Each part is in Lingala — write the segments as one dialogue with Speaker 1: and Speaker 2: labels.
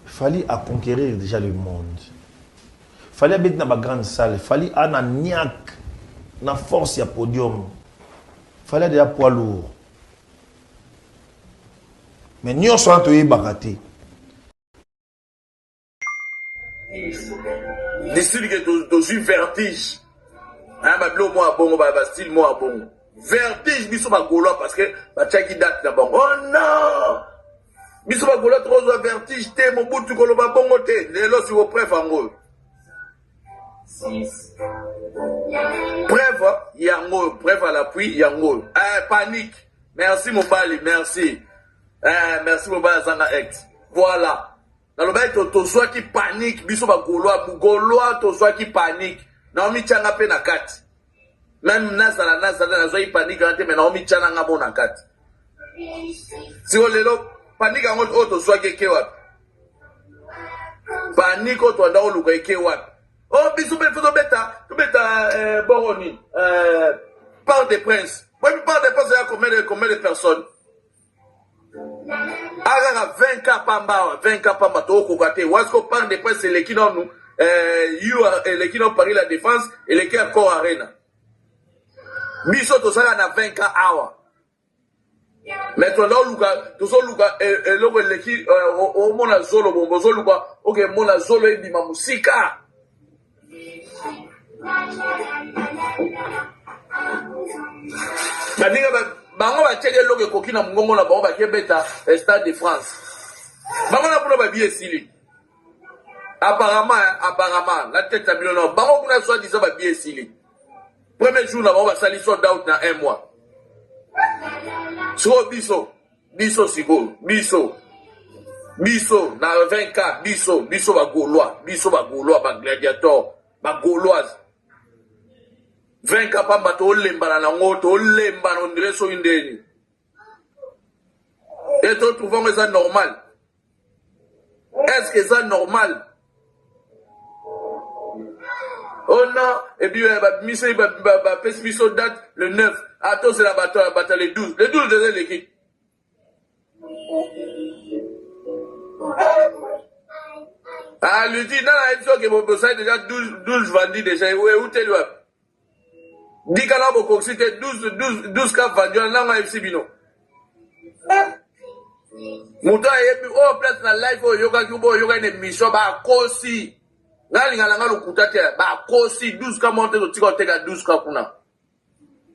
Speaker 1: Fallait à conquérir déjà le monde. Fallait habiter dans ma grande salle. Fallait avoir un niaque, une force à podium. Fallait déjà poids lourd. Mais nous sommes tous baratés.
Speaker 2: Décide que tu as vertige. Ah, ma bleu, moi, bon, ma style, moi, bon. Vertige, biso ma gaulois parce que ma tchaki date d'abord. Oh non! Biso ma gaulois, trop vertige, t'es mon bout, tu colles ma bon côté. Les lots, si vous prêvez, en gros. Preuve, yango, preuve à l'appui, yango. Panique. Merci, mon bali, merci. Merci, mon bali, Zanga X. Voilà. Dans le bail, tu sois qui panique, biso ma gaulois, tu sois qui panique. Naomi Tchanga pe na kati. Même Nazala, nazo panique, mais Naomi Tchanga nga bon na kati. Si on lelo, panique en autre, soit que kewap. Panique autre, dans le luka kewap. Oh, bisou, tu bêta, Boroni, Parc des Princes. Oui, Parc des Princes, il y a combien de personnes? Ah, 20 pamba, 20 pamba, to kokate. Ou est-ce que Parc des Princes, c'est l'équipe dans nous? L'équipe dans Paris la Défense et l'équipe encore Arena. Biso to sala na 20 hours. Mais to lo luka, to so luka lo l'équipe au mona zolo bombo zolo luka, OK mona zolo e bima musika. Baninga bango ba tshele loke kokina mungongo na bango ba kebeta Stade de France. Bango na pula ba biye sili. Apparemment, la tête à million. Bango kuna soit disant ba biye sili. Premier jour là on va salir sold out dans un mois. So biso sigo, biso na 24 biso ba gaulois ba gladiateur, ba gauloise. 20 pamba to lemba na ngoto, lemba on dirait so indeni. Et toi trouvons ça normal? Est-ce que ça normal? Oh non, et puis miso date le 9. Attends, c'est la bataille le 12. Le 12 de l'équipe. Ah, lui dit, non, il faut que mon bossage déjà 12 vendus déjà. Où t'es là? 10 canaux pour coxiter 12 cap vendus en langue FC Bino. Mouton et puis, oh, place dans live, oh, yoga une émission, bah, kosi. Ngali ngala lukuta te ba kosi 12 ka monte to tiko teka 12 ka kuna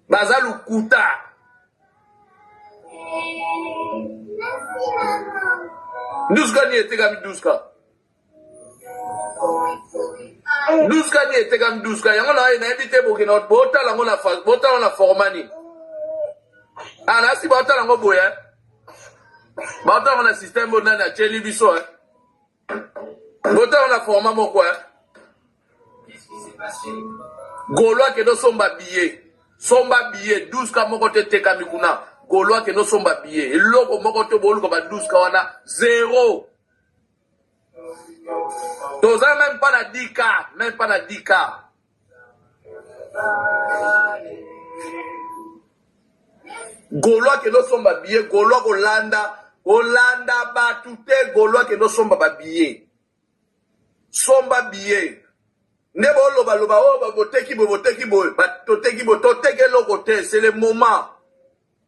Speaker 2: baza lukuta Duska ni eteka mi duska 12 ka ni eteka mi duska yango na invité bokina bota lango na face bota na formani ana si bota lango boya bota na système bona na cheli biso Bota on a formé mon quoi? Gaulois que nous sommes habillés. Sommes habillés. 12 ka mon côté te kamikuna. Gaulois que nous sommes habillés. Et l'autre mon côté bolu comme 12 ka on a 0. Donc ça même pas na 10 k. Même pas na 10 k. Gaulois que nous sommes habillés. Gaulois Hollanda batute Gaulois que nous sommes habillés. Somba billet. Nebo loba oh boteki bo toteki bo toteke lokote c'est le moment.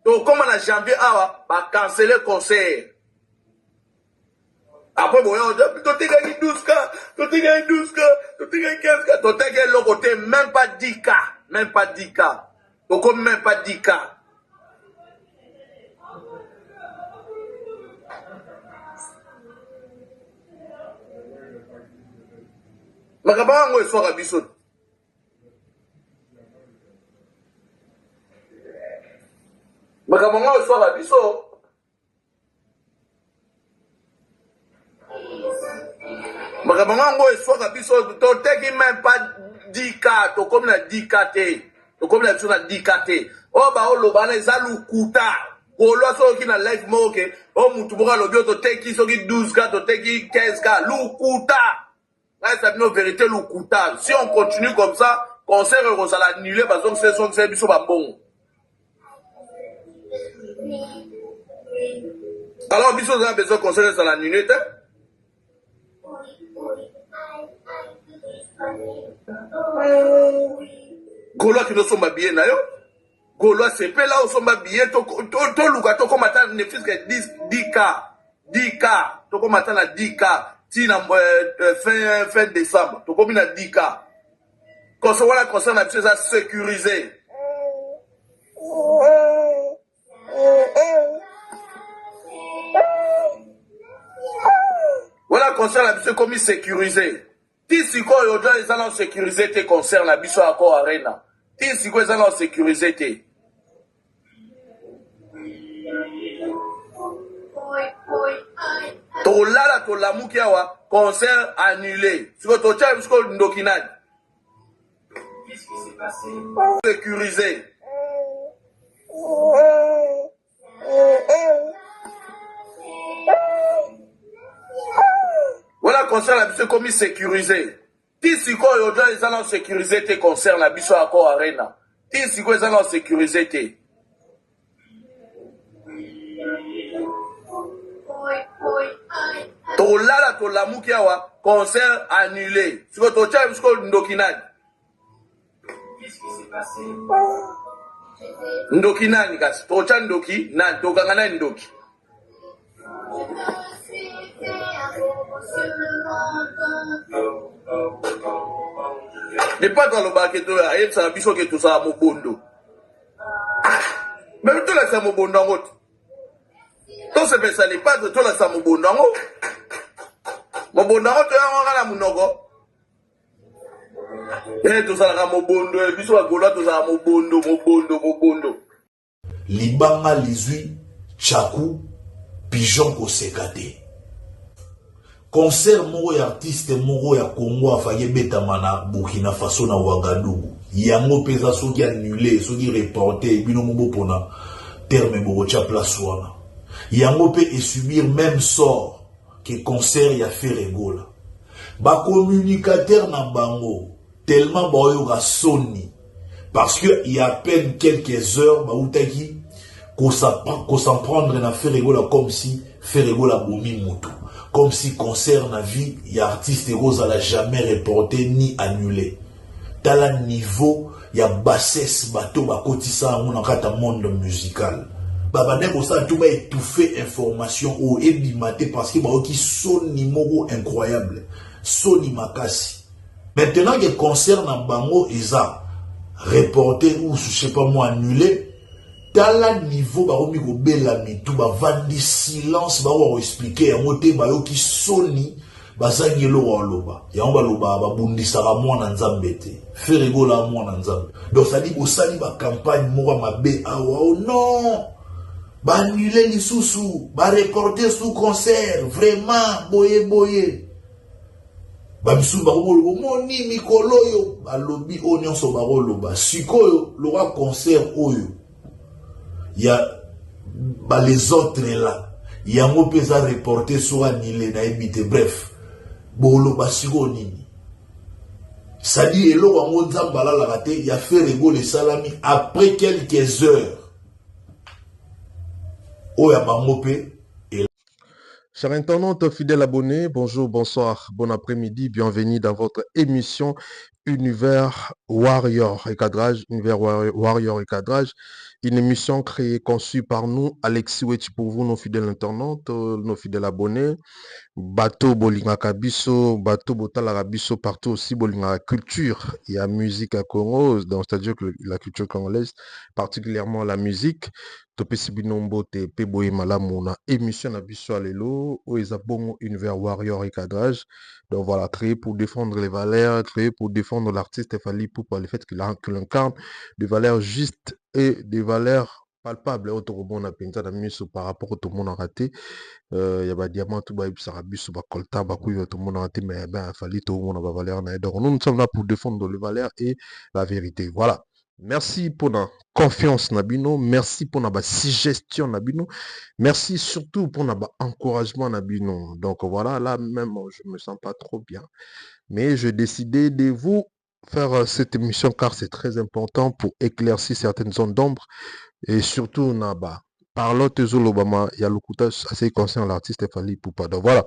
Speaker 2: Donc comme en janvier awa ba canceler concert. Après, bon, tu gagné 12K, tu gagné 12K, tu gagné 15K, tu gagné le côté, même pas 10K, même pas 10K. Donc, même pas 10K. Makabanga ngo eswaka biso. Makabanga ngo eswaka biso. Makabanga ngo eswaka biso to teki même pas 10K, to comme na 10K te. To comme na biso na 10K te. O ba o lobana eza lukuta. Kolwa soki na live moke, o mutu boka lobi to teki soki 12K, to teki 15K, lukuta. Là, c'est une vérité loukouta. Si on continue comme ça, concert va l'annuler parce que c'est son service bon. Alors, biso a besoin de concert ça l'annuler. Gaulois qui ne sont pas bien d'ailleurs. Gaulois c'est pas là où sont pas bien. To luka to comme attendre ne fils que 10K. 10K. To comme attendre à 10K. Si fin décembre, tu combien à 10K. Voilà, concerne la chose à sécuriser. Voilà, concerne la chose comme sécuriser. Si quoi, ils allons sécuriser tes concerts, la biso encore arena. Si quoi, ils allons sécuriser tes. Tolala tolamu kiawa concert annulé. Sur ton chat jusqu'au ndokinani. Qu'est-ce qui s'est passé? Sécurisé. Voilà concert la biso comme sécurisé. Si quoi ils allont sécuriser tes concerts la biso encore arena. Si quoi ils allont sécuriser tes. Tolala tolamu kiawa concert annulé. Sur ton chat jusqu'au ndokinani. Qu'est-ce qui s'est passé? Ndokinani kasi. Ton chat ndoki nani tokangana ndoki. Ne pas dans le baquet de la ça biso que tout ça mo bondo. Mais tout là ça mo bondo en route. Tout ce ça n'est pas de tout là ça mo bondo en route. Mo bondo en route on la munogo. Et tout ça la mo bondo biso wa gola tout ça mo bondo.
Speaker 3: Libanga lizui chaku pigeon ko sekate. Concert moko ya artiste moko ya Congo afanye betama na Burkina Faso na Ouagadougou. Yango pesa soki annulé, soki reporté, bino mbo pona terme moko cha place wana. Yango pe et subir même sort que concert ya Ferregola. Ba communicateur na bango tellement ba soni parce que il y a à peine quelques heures ba utaki ko s'en prendre na Ferregola comme si Ferregola bomi mutu. Comme si concert na vie, y a artiste rose à la jamais reporté ni annulé. Dans le niveau, y a bassesse bateau ba kotisa on kata monde musical. Baba neko ça tout ba étouffé information au ebimate parce que ba qui son numéro incroyable. Soni makasi. Maintenant que concert na bango eza reporté ou je sais pas moi annulé. Dans le niveau, bah, on bela mitou, bah, vandi silence, bah, on va expliquer, en moté, bah, qui soni, bah, zangelo wa loba. Ya on va loba, bah, bundi sara mwana nzambete. Ferego la mwana nzambe. Donc, ça dit, osali, bah, campagne, mora mabe, ah, oh, non! Bah, annulé li sous, bah, reporter sous concert, vraiment, boye. Bah, bisou, bah, moni, mikolo yo, bah, lobi, onion, so, bah, loba. Siko, le roi concert, oyo. Il y a bah, les autres là. Il y a un peu de reporté sur annulé na ebité. Bref, bolo basiro nini. Ça dit elo wa monza bala la raté, il a fait rigoler salami après quelques heures. Oya bangopé.
Speaker 4: Chers internautes, fidèles abonnés, bonjour, bonsoir, bon après-midi, bienvenue dans votre émission Univers Warrior et Cadrage, Univers Warrior et Cadrage. Une émission créée, conçue par nous, Alexis Wechi pour vous, nos fidèles internautes, nos fidèles abonnés. Bateau Bolingaka biso, bateau Botalaka biso, partout aussi Bolingaka culture. Il y a musique à Congo, donc c'est-à-dire que la culture congolaise, particulièrement la musique. Topesi binombo te pe boye malamu na émission na biso alelo, où ils bon univers warrior et cadrage. Donc voilà, créé pour défendre les valeurs, créé pour défendre l'artiste Fally Ipupa, le fait qu'il incarne des valeurs justes et des valeurs palpables. Autre monde a pinta na miso par rapport au tout le monde a raté. Il y a des diamants, tout le monde a colta, tout le monde a raté, mais ben, Fally, tout le monde a pas valeur. Donc nous sommes là pour défendre les valeurs et la vérité. Voilà. Merci pour la confiance Nabino, merci pour la suggestion Nabino, merci surtout pour l'encouragement Nabino. Donc voilà, là même je me sens pas trop bien, mais j'ai décidé de vous faire cette émission car c'est très important pour éclaircir certaines zones d'ombre et surtout Naba. Parlons de l'Obama, il y a le coutage assez concernant l'artiste Fally Ipupa. Donc voilà.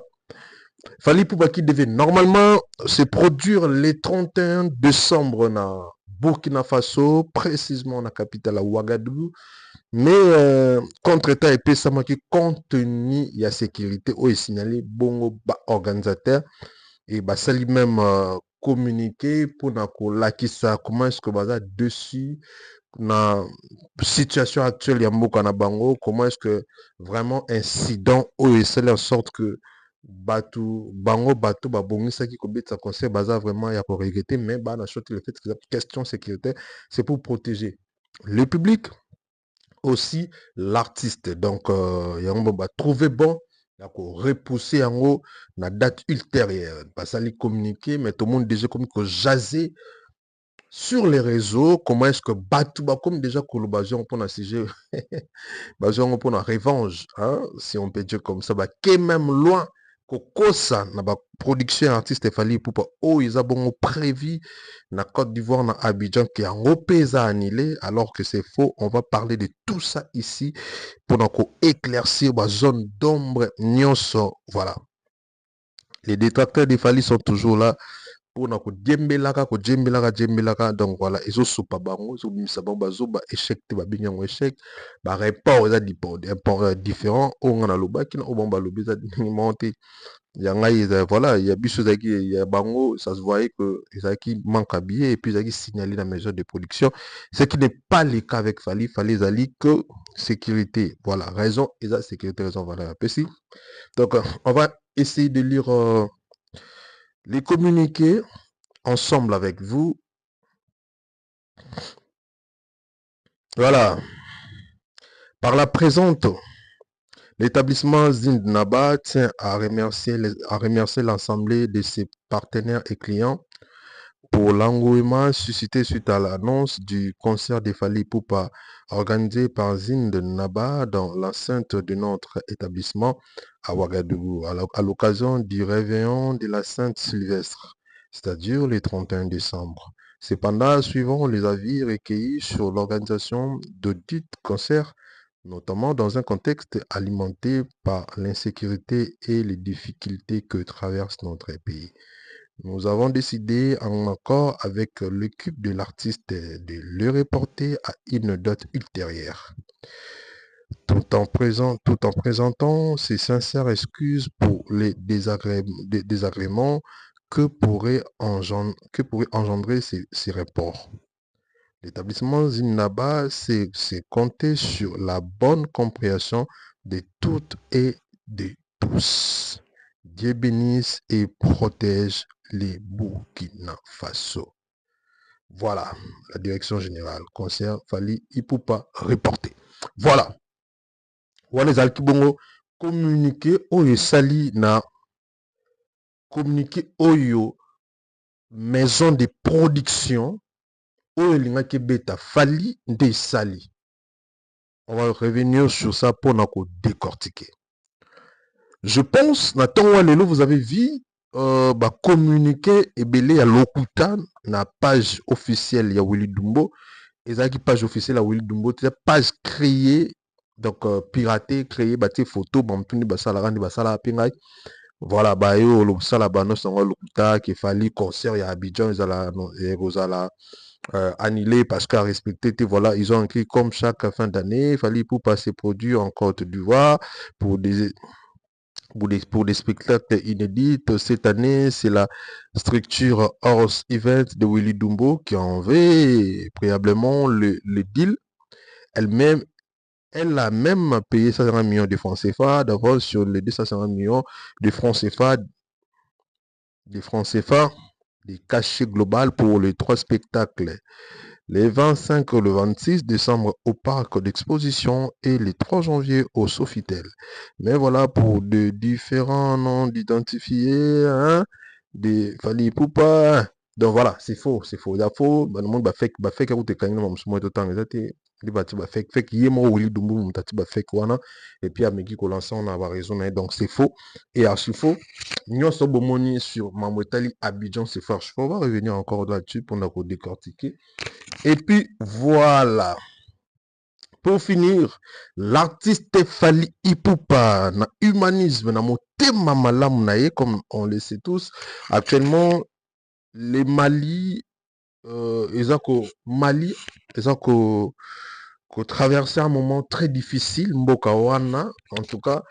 Speaker 4: Fally Ipupa qui devait normalement se produire le 31 décembre na Burkina Faso, précisément dans la capitale à Ouagadougou. Mais contre-temps et pesama qui compte tenu il y a sécurité où est signalé bongo organisateur et bah ça lui-même communiqué pour la comment est-ce que baza dessus na situation actuelle ya mboka na bango, comment est-ce que vraiment incident ou est en sorte que Batu, bango, bateau, babongisaki kobetsa concert, baza vraiment ya ko regretter, mais bah, on a choisi le fait que la question sécuritaire, c'est pour protéger le public, aussi l'artiste. Donc, il y a un moment, trouver bon, repousser en haut la date ultérieure. Parce que ça communiquer, mais tout le monde déjà comme que jaser sur les réseaux, comment est-ce que Batu, comme déjà collaboration pour un sujet, pour la revanche, hein, si on peut dire comme ça, qui est même loin. Kokosa na ba production artiste Fally Ipupa oh ils ont prévu na Côte d'Ivoire na Abidjan qui a repésé annulé alors que c'est faux. On va parler de tout ça ici pour éclaircir la zone d'ombre nyonso. Voilà, les détracteurs de Fally sont toujours là pour na ko djembelaka donc voilà ils ont soupa bango ils ont mis ça ba échec te ba binyango échec ba rapport za différent on a loba qui na obamba lobi za monter voilà il y a biso zaki il y a bango ça se voyait que zaki manque à billets et puis zaki signalé la maison de production, ce qui n'est pas le cas avec Fally zali que sécurité, voilà raison et ça sécurité raison voilà petit. Donc on va essayer de lire les communiqués ensemble avec vous. Voilà. Par la présente, l'établissement Zindnaba tient à remercier l'ensemble de ses partenaires et clients pour l'engouement suscité suite à l'annonce du concert de Fally Ipupa organisé par Zindnaba dans l'enceinte de notre établissement à Ouagadougou à l'occasion du réveillon de la Sainte-Sylvestre, c'est-à-dire le 31 décembre. Cependant, suivant les avis recueillis sur l'organisation de dit concert, notamment dans un contexte alimenté par l'insécurité et les difficultés que traverse notre pays, nous avons décidé, en accord avec l'équipe de l'artiste, de le reporter à une date ultérieure, tout en présentant ses sincères excuses pour les désagréments que pourraient engendrer ces reports. L'établissement Zindnaba s'est compté sur la bonne compréhension de toutes et de tous. Dieu bénisse et protège les Burkina Faso. Voilà, la direction générale, concert Fally Ipupa reporté. Voilà. Voilà les alkibongo communiqué oyo sali na communiqué oyo maison de production oyo lingaki beta Fally nde sali. On va revenir sur ça pour nous décortiquer. Je pense, vous avez vu communiqué et belé à Lokuta na page officielle ya Willy Dumbo. Et ça qui page officielle à Willy Dumbo, c'est page créée, donc piratée, créée, bâtie photo, bamtuni basala randi basala pingai. Voilà, yo le sala banos en Lokuta qui Fally concert ya Abidjan, ils ala annulé parce qu'à respecter, voilà, ils ont écrit comme chaque fin d'année, Fally Ipupa s'est produit en Côte d'Ivoire pour pour des spectacles inédits. Cette année, c'est la structure Horse Event de Willy Dumbo qui a enlevé préalablement le deal. Elle-même, elle a même payé 500 millions de francs CFA d'avance sur les 250 millions de francs CFA, des cachets global pour les 3 spectacles. Les 25 et le 26 décembre au parc d'exposition et les 3 janvier au Sofitel. Mais voilà, pour de différents noms d'identifiés, hein, des Fally Ipupa. Donc voilà, c'est faux. Il y a faux. Le monde va faire que vous te gagnez, fait Willy Dumbu fait et puis Ameki Kolansa on a raison, donc c'est faux et archi faux. Nous sommes sur Mamouetali Abidjan, c'est fort. On va revenir encore là-dessus pour nous décortiquer. Et puis voilà. Pour finir, l'artiste Fally Ipupa na humanisme na motema malamu na ye, comme on le sait tous. Actuellement, les Mali, Mali, traverser un moment très difficile, mboka wana, en tout cas.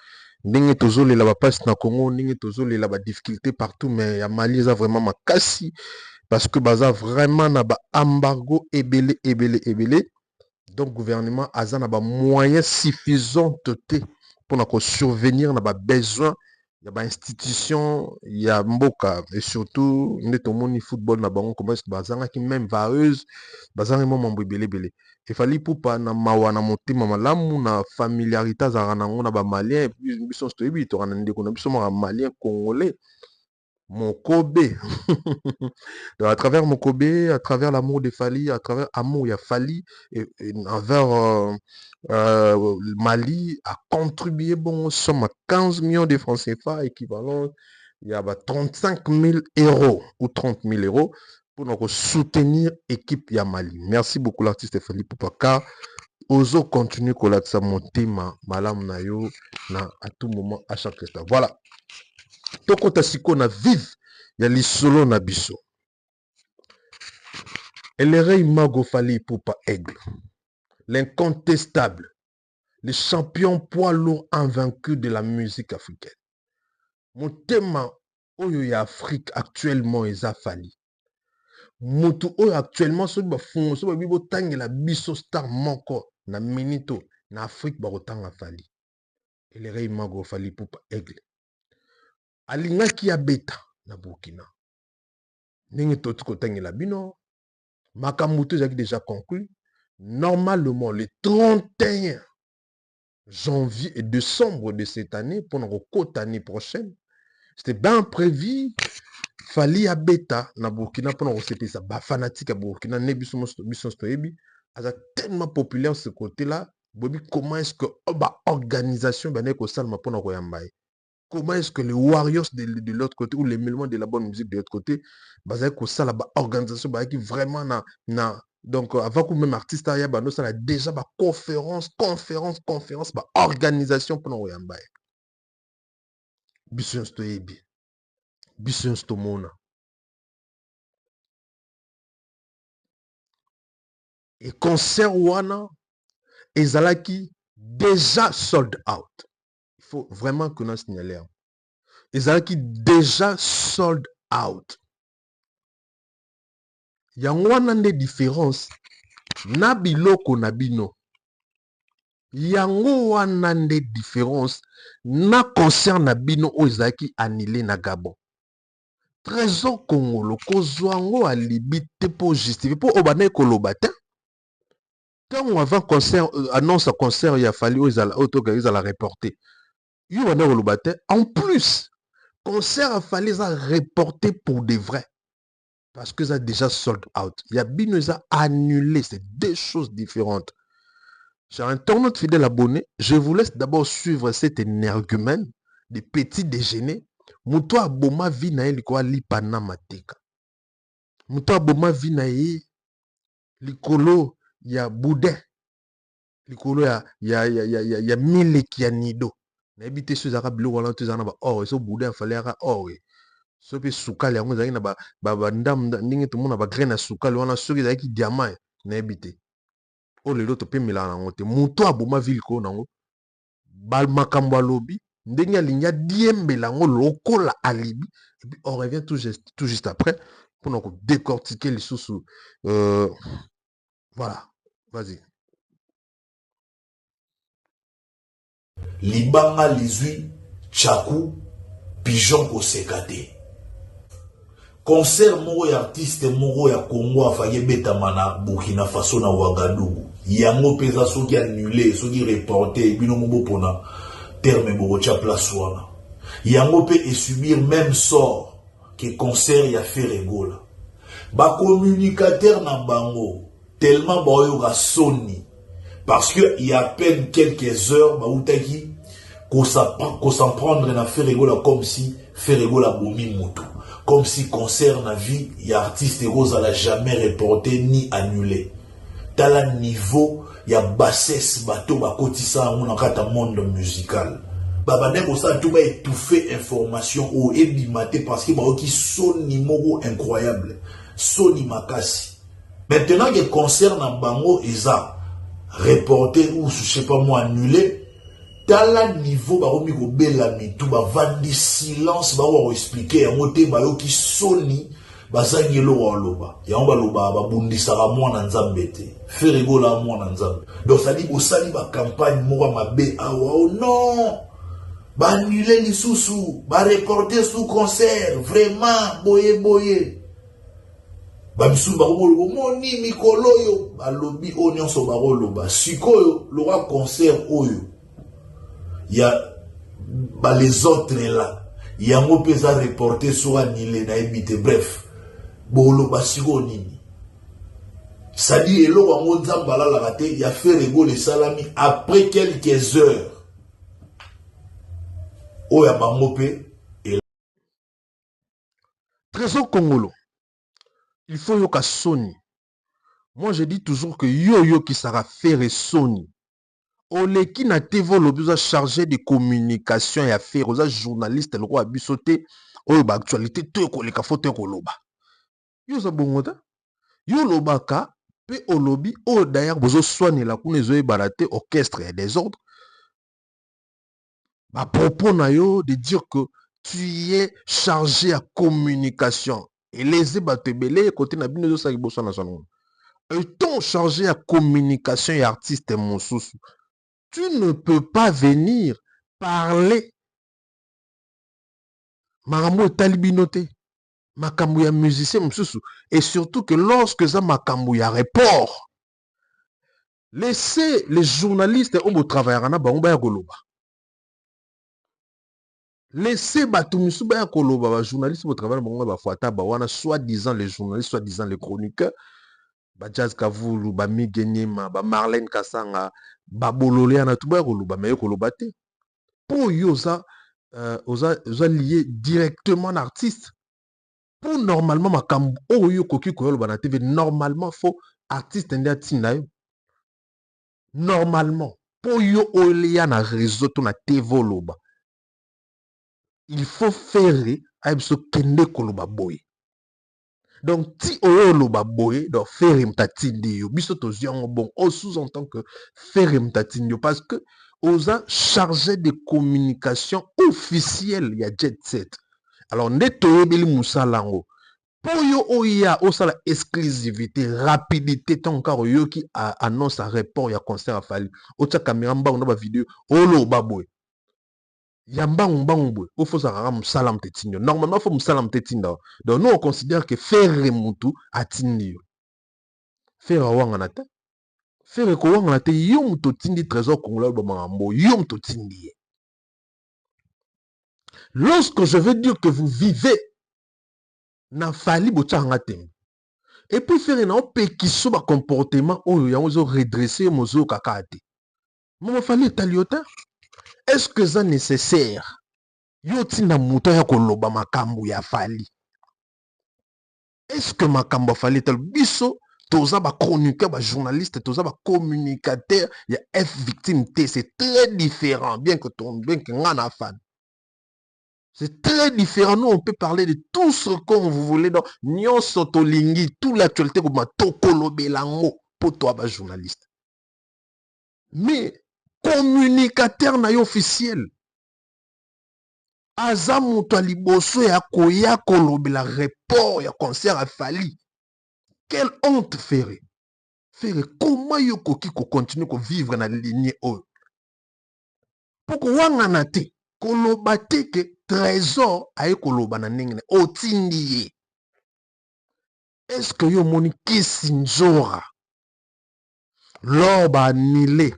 Speaker 4: Ndenge tozolela ba passe na Congo, ndenge tozolela ba difficulté partout, mais ya Mali eza vraiment makasi parce que baza vraiment na ba embargo ebele. Donc gouvernement aza na ba moyens suffisants pour survenir na ba besoin ya ba institution ya mboka et surtout ndeto moni football na bango comment est-ce que bazanga ki même vareuse bazanga mo mambo ebele. Et Fally Ipupa na mawa na motema malamu na familiarité azaka nango na ba malien biso stoyebi to kana ndeko na biso ma malien congolais Mokobe. Donc, à travers Mokobe, à travers l'amour de Fally, à travers l'amour, il y a Fally et envers Mali a contribué bon somme à 15 millions de francs CFA équivalent il y a 35 000 euros ou 30 000 euros pour nous soutenir l'équipe ya Mali. Merci beaucoup l'artiste Fally Ipupa car ozo continue kolatsa motema malamu na yo na à tout moment à chaque instant. Voilà. Tokota siko na vive ya lisolo na biso. Elere Imago Fally Ipupa Aigle, l'incontestable, le champion poids lourd invaincu de la musique africaine. Motema oyo ya Afrique actuellement eza Fally. Mutu oyo actuellement so bafungo so bibo tangela biso star moko na minito na Afrique bakotanga Fally. Elere Imago Fally Ipupa Aigle. Alingaki ya beta na Burkina. Ndenge toti kotangela bino makambo ezaki déjà conclu. Normalement le 31 janvier et décembre de cette année pour notre côte année prochaine, c'était bien prévu. Fally ya beta na Burkina pour nous c'était ça ba fanatique à Burkina ne biso stoyebi a tellement populaire ce côté-là. Bobi comment est-ce que organisation ba neko salma pour nous yambaye. Comment est-ce que les Warriors de l'autre côté ou les Musulmans de la bonne musique de l'autre côté, basé que ça la organisation qui vraiment na donc avant que même artiste aya ba no ça déjà ba conférence ba organisation pour nous yamba. Biso stoyebi. Biso stomona. Et concert wana ezalaki déjà sold out. Il faut vraiment que nous signalions. Ezalaki déjà sold out. Yango wana nde différence na biloko na bino. Yango wana nde différence na concert na bino oyo ezalaki annulé na Gabon. Trésor Congolo kozwango alibi te po justifier po obane koloba te. Quand avant concert annonce concert ya Fally oyo ezala la reporter. Yo bane koloba te. En plus concert a Fally ça reporté pour de vrai. Parce que ça a déjà sold out. Il y a bien ça annulé. C'est deux choses différentes. J'ai un internaute fidèle abonné. Je vous laisse d'abord suivre cet énergumène des petits déjeuners. Mouto aboma vinae likwa lipana mateka. Mouto aboma vinae likolo ya boudin. Likolo ya mileki ya nido. Na ebite sous arabe lo wala tuzana ba or so boudin fallait ara or. soki sukali yango ezalaki na bandam ndenge tomona bagraine ya sukali wana soki ezalaki diamant nayebi te oyo lelo topemelaka nango te moto aboma ville koyo nango makambo alobi ndenge alingi adiembela yango lokola alibi et puis on revient tout juste après mpona kodécortiquer lisusu voilà vas-y.
Speaker 3: Libanga lizwi chaku pigeon koseka te. Concert moko ya artiste moko ya Congo afanye betama na Burkina Faso na Ouagadougou. Yango peza soki annulé, soki reporté, bino mbo pona terme moko cha place wana. Yango pe et subir même sort que concert ya Ferregola. Ba communicateur na bango tellement boyo ga soni parce que il y a à peine quelques heures ba utaki qu'on s'en prendre na Ferregola comme si Ferregola bomi moto. Comme si concert na vie, il y a artiste rose à la jamais reporté ni annulé. Dans le niveau, il y a bassesse bateau bakotisa on en kata monde musical. Babane ko ça tout va étouffer information au ebimate parce que ba qui son numéro incroyable. Soni makasi. Maintenant que concert na bango eza reporté ou je sais pas moi annulé. Dans le niveau, baromi ko belami tout ba vandi silence ba wa expliquer yango te ba yo ki soni bazangi lo wa loba yango ba loba ba bundisa ka mwana nzambe te Ferregola mwana nzambe donc ça dit bosali ba campagne moko mabe awa oh non ba annuler lisusu ba reporter sous concert vraiment boye ba bisu ba ko moni mikolo yo ba lobi o nyonso ba ko loba sikoyo lo wa concert oyo. Il y a les autres là. Il y a un peu de reporter sur annulé na ebité bref. Bolo basiko nini. Ça dit elo wa nzamba la raté, il y a fait rigoler salami après quelques heures. Oya bangope et
Speaker 4: Trésor Congolo. Il faut yoka Sony. Moi je dis toujours que yo qui sera faire Sony. Ole qui n'a tevo le besoin chargé de communication et affaires aux journalistes le roi bisoté ou ba actualité to ko le ka foto ko loba yo za bongota yo lobaka pe olobi o d'ailleurs bozo soigner la kuna zo baraté orchestre et des ordres ba propos na yo de dire que tu es chargé à communication et les batebele côté na bino zo sa liboso na son étant chargé à communication et artiste mosusu. Tu ne peux pas venir parler makambo talibinoté makambo ya musicien msusu et surtout que lorsque ça makambo ya report laissez les journalistes au travailler na bango ba koloba laissez batu misu ba koloba ba journalistes au travailler bango ba fuata ba wana soi-disant les journalistes soi-disant les chroniqueurs ba Jazz Kavulu ba Migenyema ba Marlène Kasanga ba bololé na tout ba koloba mais koloba te pour yosa oza lié directement à l'artiste. Pour normalement makambo oyo koki koyoloba na TV normalement faut artiste ndia tinda yo. Normalement pour yo olia na réseau to na TV loba. Il faut faire aibso kende koloba boy. Donc ti oyo loba boy donc faire mtatindi yo biso to ziango bon on sous-entend que faire mtatindi yo parce que osa chargé de communication officielle ya Jet Set. Alors neto yebeli musalango pour yo oya osala exclusivité rapidité tant car yo qui annonce un report ya concert à Fali otia caméra mbango na ba vidéo oloba boy ya mbango boy o faut ça musala mtetinyo normalement faut musala mtetinda donc nous on considère que faire mutu atindi yo faire wanga na ta faire ko wanga na te yo muto tindi trésor congolais ba mambo yo muto tindi. Lorsque je veux dire que vous vivez na Fali botsanga tembe et puis faire un pékiso ba comportement oyo yango zo redresser mozo kakate mama Fali taliota est-ce que ça nécessaire yo tina muto ya koloba makambo ya Fali est-ce que makambo Fali tal biso toza ba chroniqueur ba journaliste toza ba communicateur ya F victime T c'est très différent bien que ngana fan C'est très différent. Nous, on peut parler de tout ce qu'on vous voulez dans Nyon Sotolingi, toute l'actualité comme Tokolo Belango, pour toi, bah, journaliste. Mais, communicateur na officiel. Azamu Taliboso ya koya kolobela report ya concert à Fali. Quelle honte faire. Faire comment yo koki ko continue ko vivre na lignée o. Poko wangana te koloba te ke trésor aye koloba na ndenge otindi ye. Est-ce que yo moni Kisinjora lors ba annulé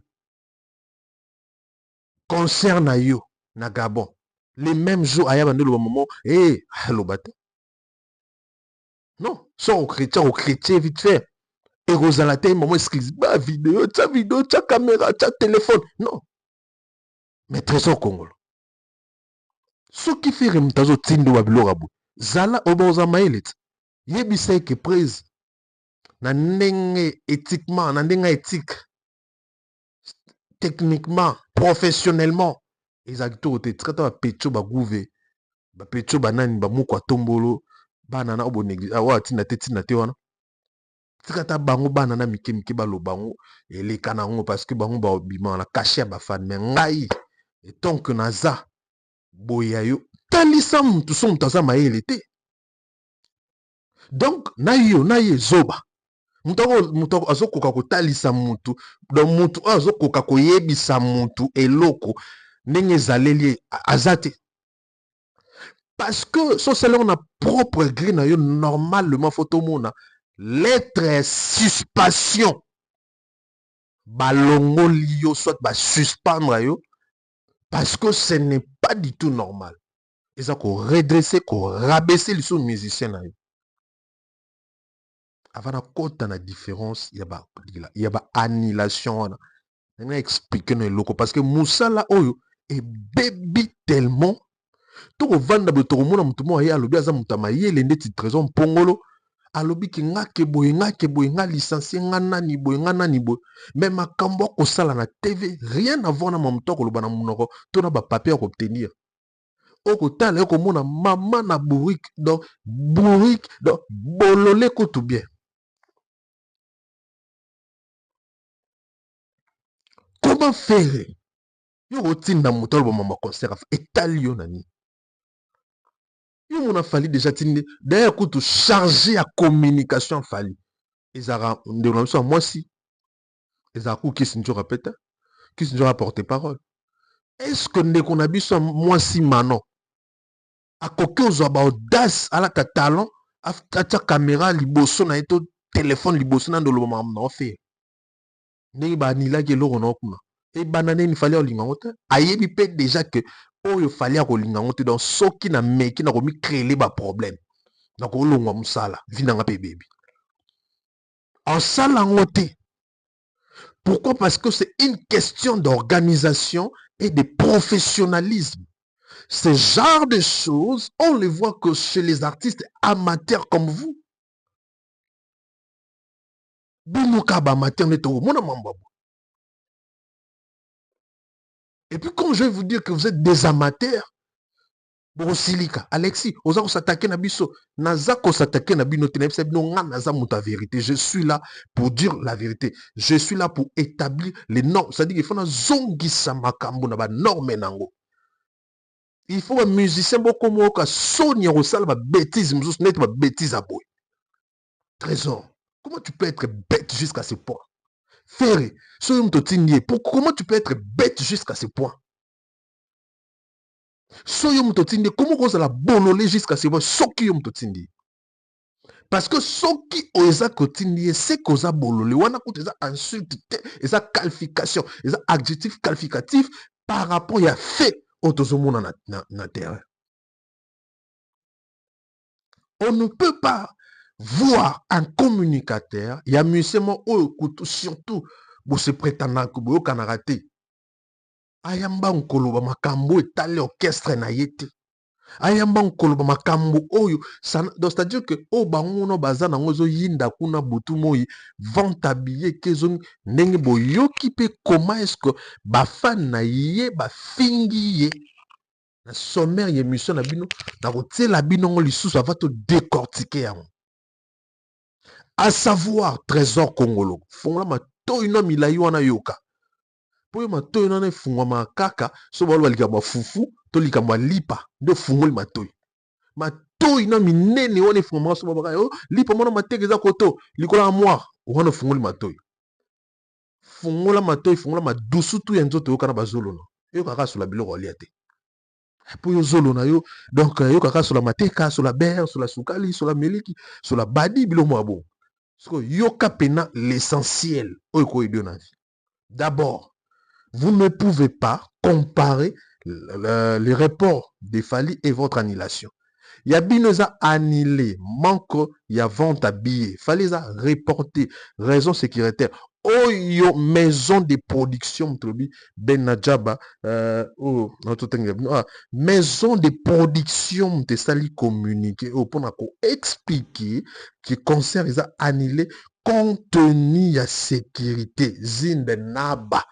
Speaker 4: concert na yo na Gabon les mêmes jours aya bande le moment alobate. Non, ça au chrétien vite fait. Et Rosalate, maman excuse, bah vidéo, ta caméra, ta téléphone. Non. Mais trésor Congolo. Ce qui fait remtazo tindo wabilorabu. Zala oboza maelit. Yebise que prise. Na ndenge éthiquement, na ndenge éthique. Techniquement, professionnellement. Exacto, te trata ba pecho ba gouve. Ba pecho ba nani ba mukwa tombolo. Ba nana obo néglige. Ah wa tina te wana. Tikata bango bana na mike balo bango eleka nango parce que bango ba obima na caché ba fan mais ngai et tant que naza boya yo talisa mutu so mutaza mayele te. Donc na ye zoba mutu azokoka ko talisa mutu donc mutu azokoka ko yebisa mutu eloko ndenge zaleli azate. Parce que so c'est on a propre gré na yo normalement photo mona lettre suspension balongo lio soit ba suspendre yo parce que ce n'est pas du tout normal. Et ça qu'on redresser, qu'on rabaisser les sous musiciens na yo. Avant na compte na différence, il y a ba annulation na. On a expliqué no loko parce que Moussala oyo est baby tellement to vanda be to mona mutu mo ya lobi aza mutama yele ndeti trésor mpongolo. Alobi ki nga keboye nga licencié nga nani boye mais makambo ko sala na TV rien à voir na mamuto ko loba na munoko to na ba papier ko obtenir oko tala ko mona mama na bourrique donc bololé ko tout bien. Comment faire yo otinda muto lo mama concert etalio nani yo mona fali déjà tindi d'ailleurs ko tout chargé à communication fali. Ezara ndelo so moi si ezara ku Kisinjora peta Kisinjora porter parole. Est-ce que ndeko na biso moi si mano akoki ozwa ba audace ala ta talent atia caméra liboso na eto téléphone liboso na ndolo mama na ofe ndenge ba nila ke loko na okuna e banane ni fallait olinga ngote ayebi pe déjà que oyo fallait olinga ngote donc soki na meki na komi créer ba problème na ko longwa musala vinanga pe baby en sala ngote. Pourquoi? Parce que c'est une question d'organisation et de professionnalisme. Ce genre de choses, on les voit que chez les artistes amateurs comme vous. Et puis quand je vais vous dire que vous êtes des amateurs, Borosilika, Alexis, Ozako s'attaquer na biso, Nazako s'attaquer na bino, naza vérité. Je suis là pour dire la vérité. Je suis là pour établir les normes. C'est-à-dire qu'il faut na zongi samakambo na ba norme nango. Il faut un musicien beaucoup moins que Sonia Rossal ba bêtise, moussous net ba bêtise à boy. Trésor, comment tu peux être bête jusqu'à ce point? Ferré, comment tu peux être bête jusqu'à ce point? Comment on la bololé jusqu'à ce point? Parce que soki oza kotindi c'est koza bololé wana koute eza insulte eza qualification eza adjectif qualificatif par rapport à fait autozomona na terrain. On ne peut pas voir un communicateur, il y a musement surtout pour se prétendre que vous avez ayamba nkoloba makambo etale orchestre na yete ayamba nkoloba makambo oyo donc c'est-à-dire que o bangono baza nango zo yinda kuna butu moyi vente habillé kezo ndenge boyoki pe comment est-ce que ba fan na ye ba fingi ye na sommaire ya émission na bino na kotiela bino ngo lisusu ava to décortiquer yango. À savoir trésor congolo fongola matoi na milai wana yoka po yo matoi na efungwama kaka so baloba likambo ya fufu to likambo ya lipa nde fungoli matoi. Matoi na minene wana efungwama so babaka yo lipa mwana mateke eza koto likola ya moire wana fungoli matoi. Fungola matoi fungola madusu tu ya nzoto yoka na bazolona yo kaka sur la biloko alia te. Po yo zolona yo donc yo kaka sur la mateka sur la beurre sur la sukali sur la meliki sur la badi bilomo abo. Yoka pena l'essentiel. D'abord, vous ne pouvez pas comparer les reports des Fally et votre annulation. Il y a bien annulé, manque, il y a vente à billets. Fallait ça reporter, raison sécuritaire. Oh, yo, maison de production, Ben Nadjaba, maison de production, de sali communiqué, pour expliquer que concert ils a annulé compte tenu à sécurité, zin de Naba.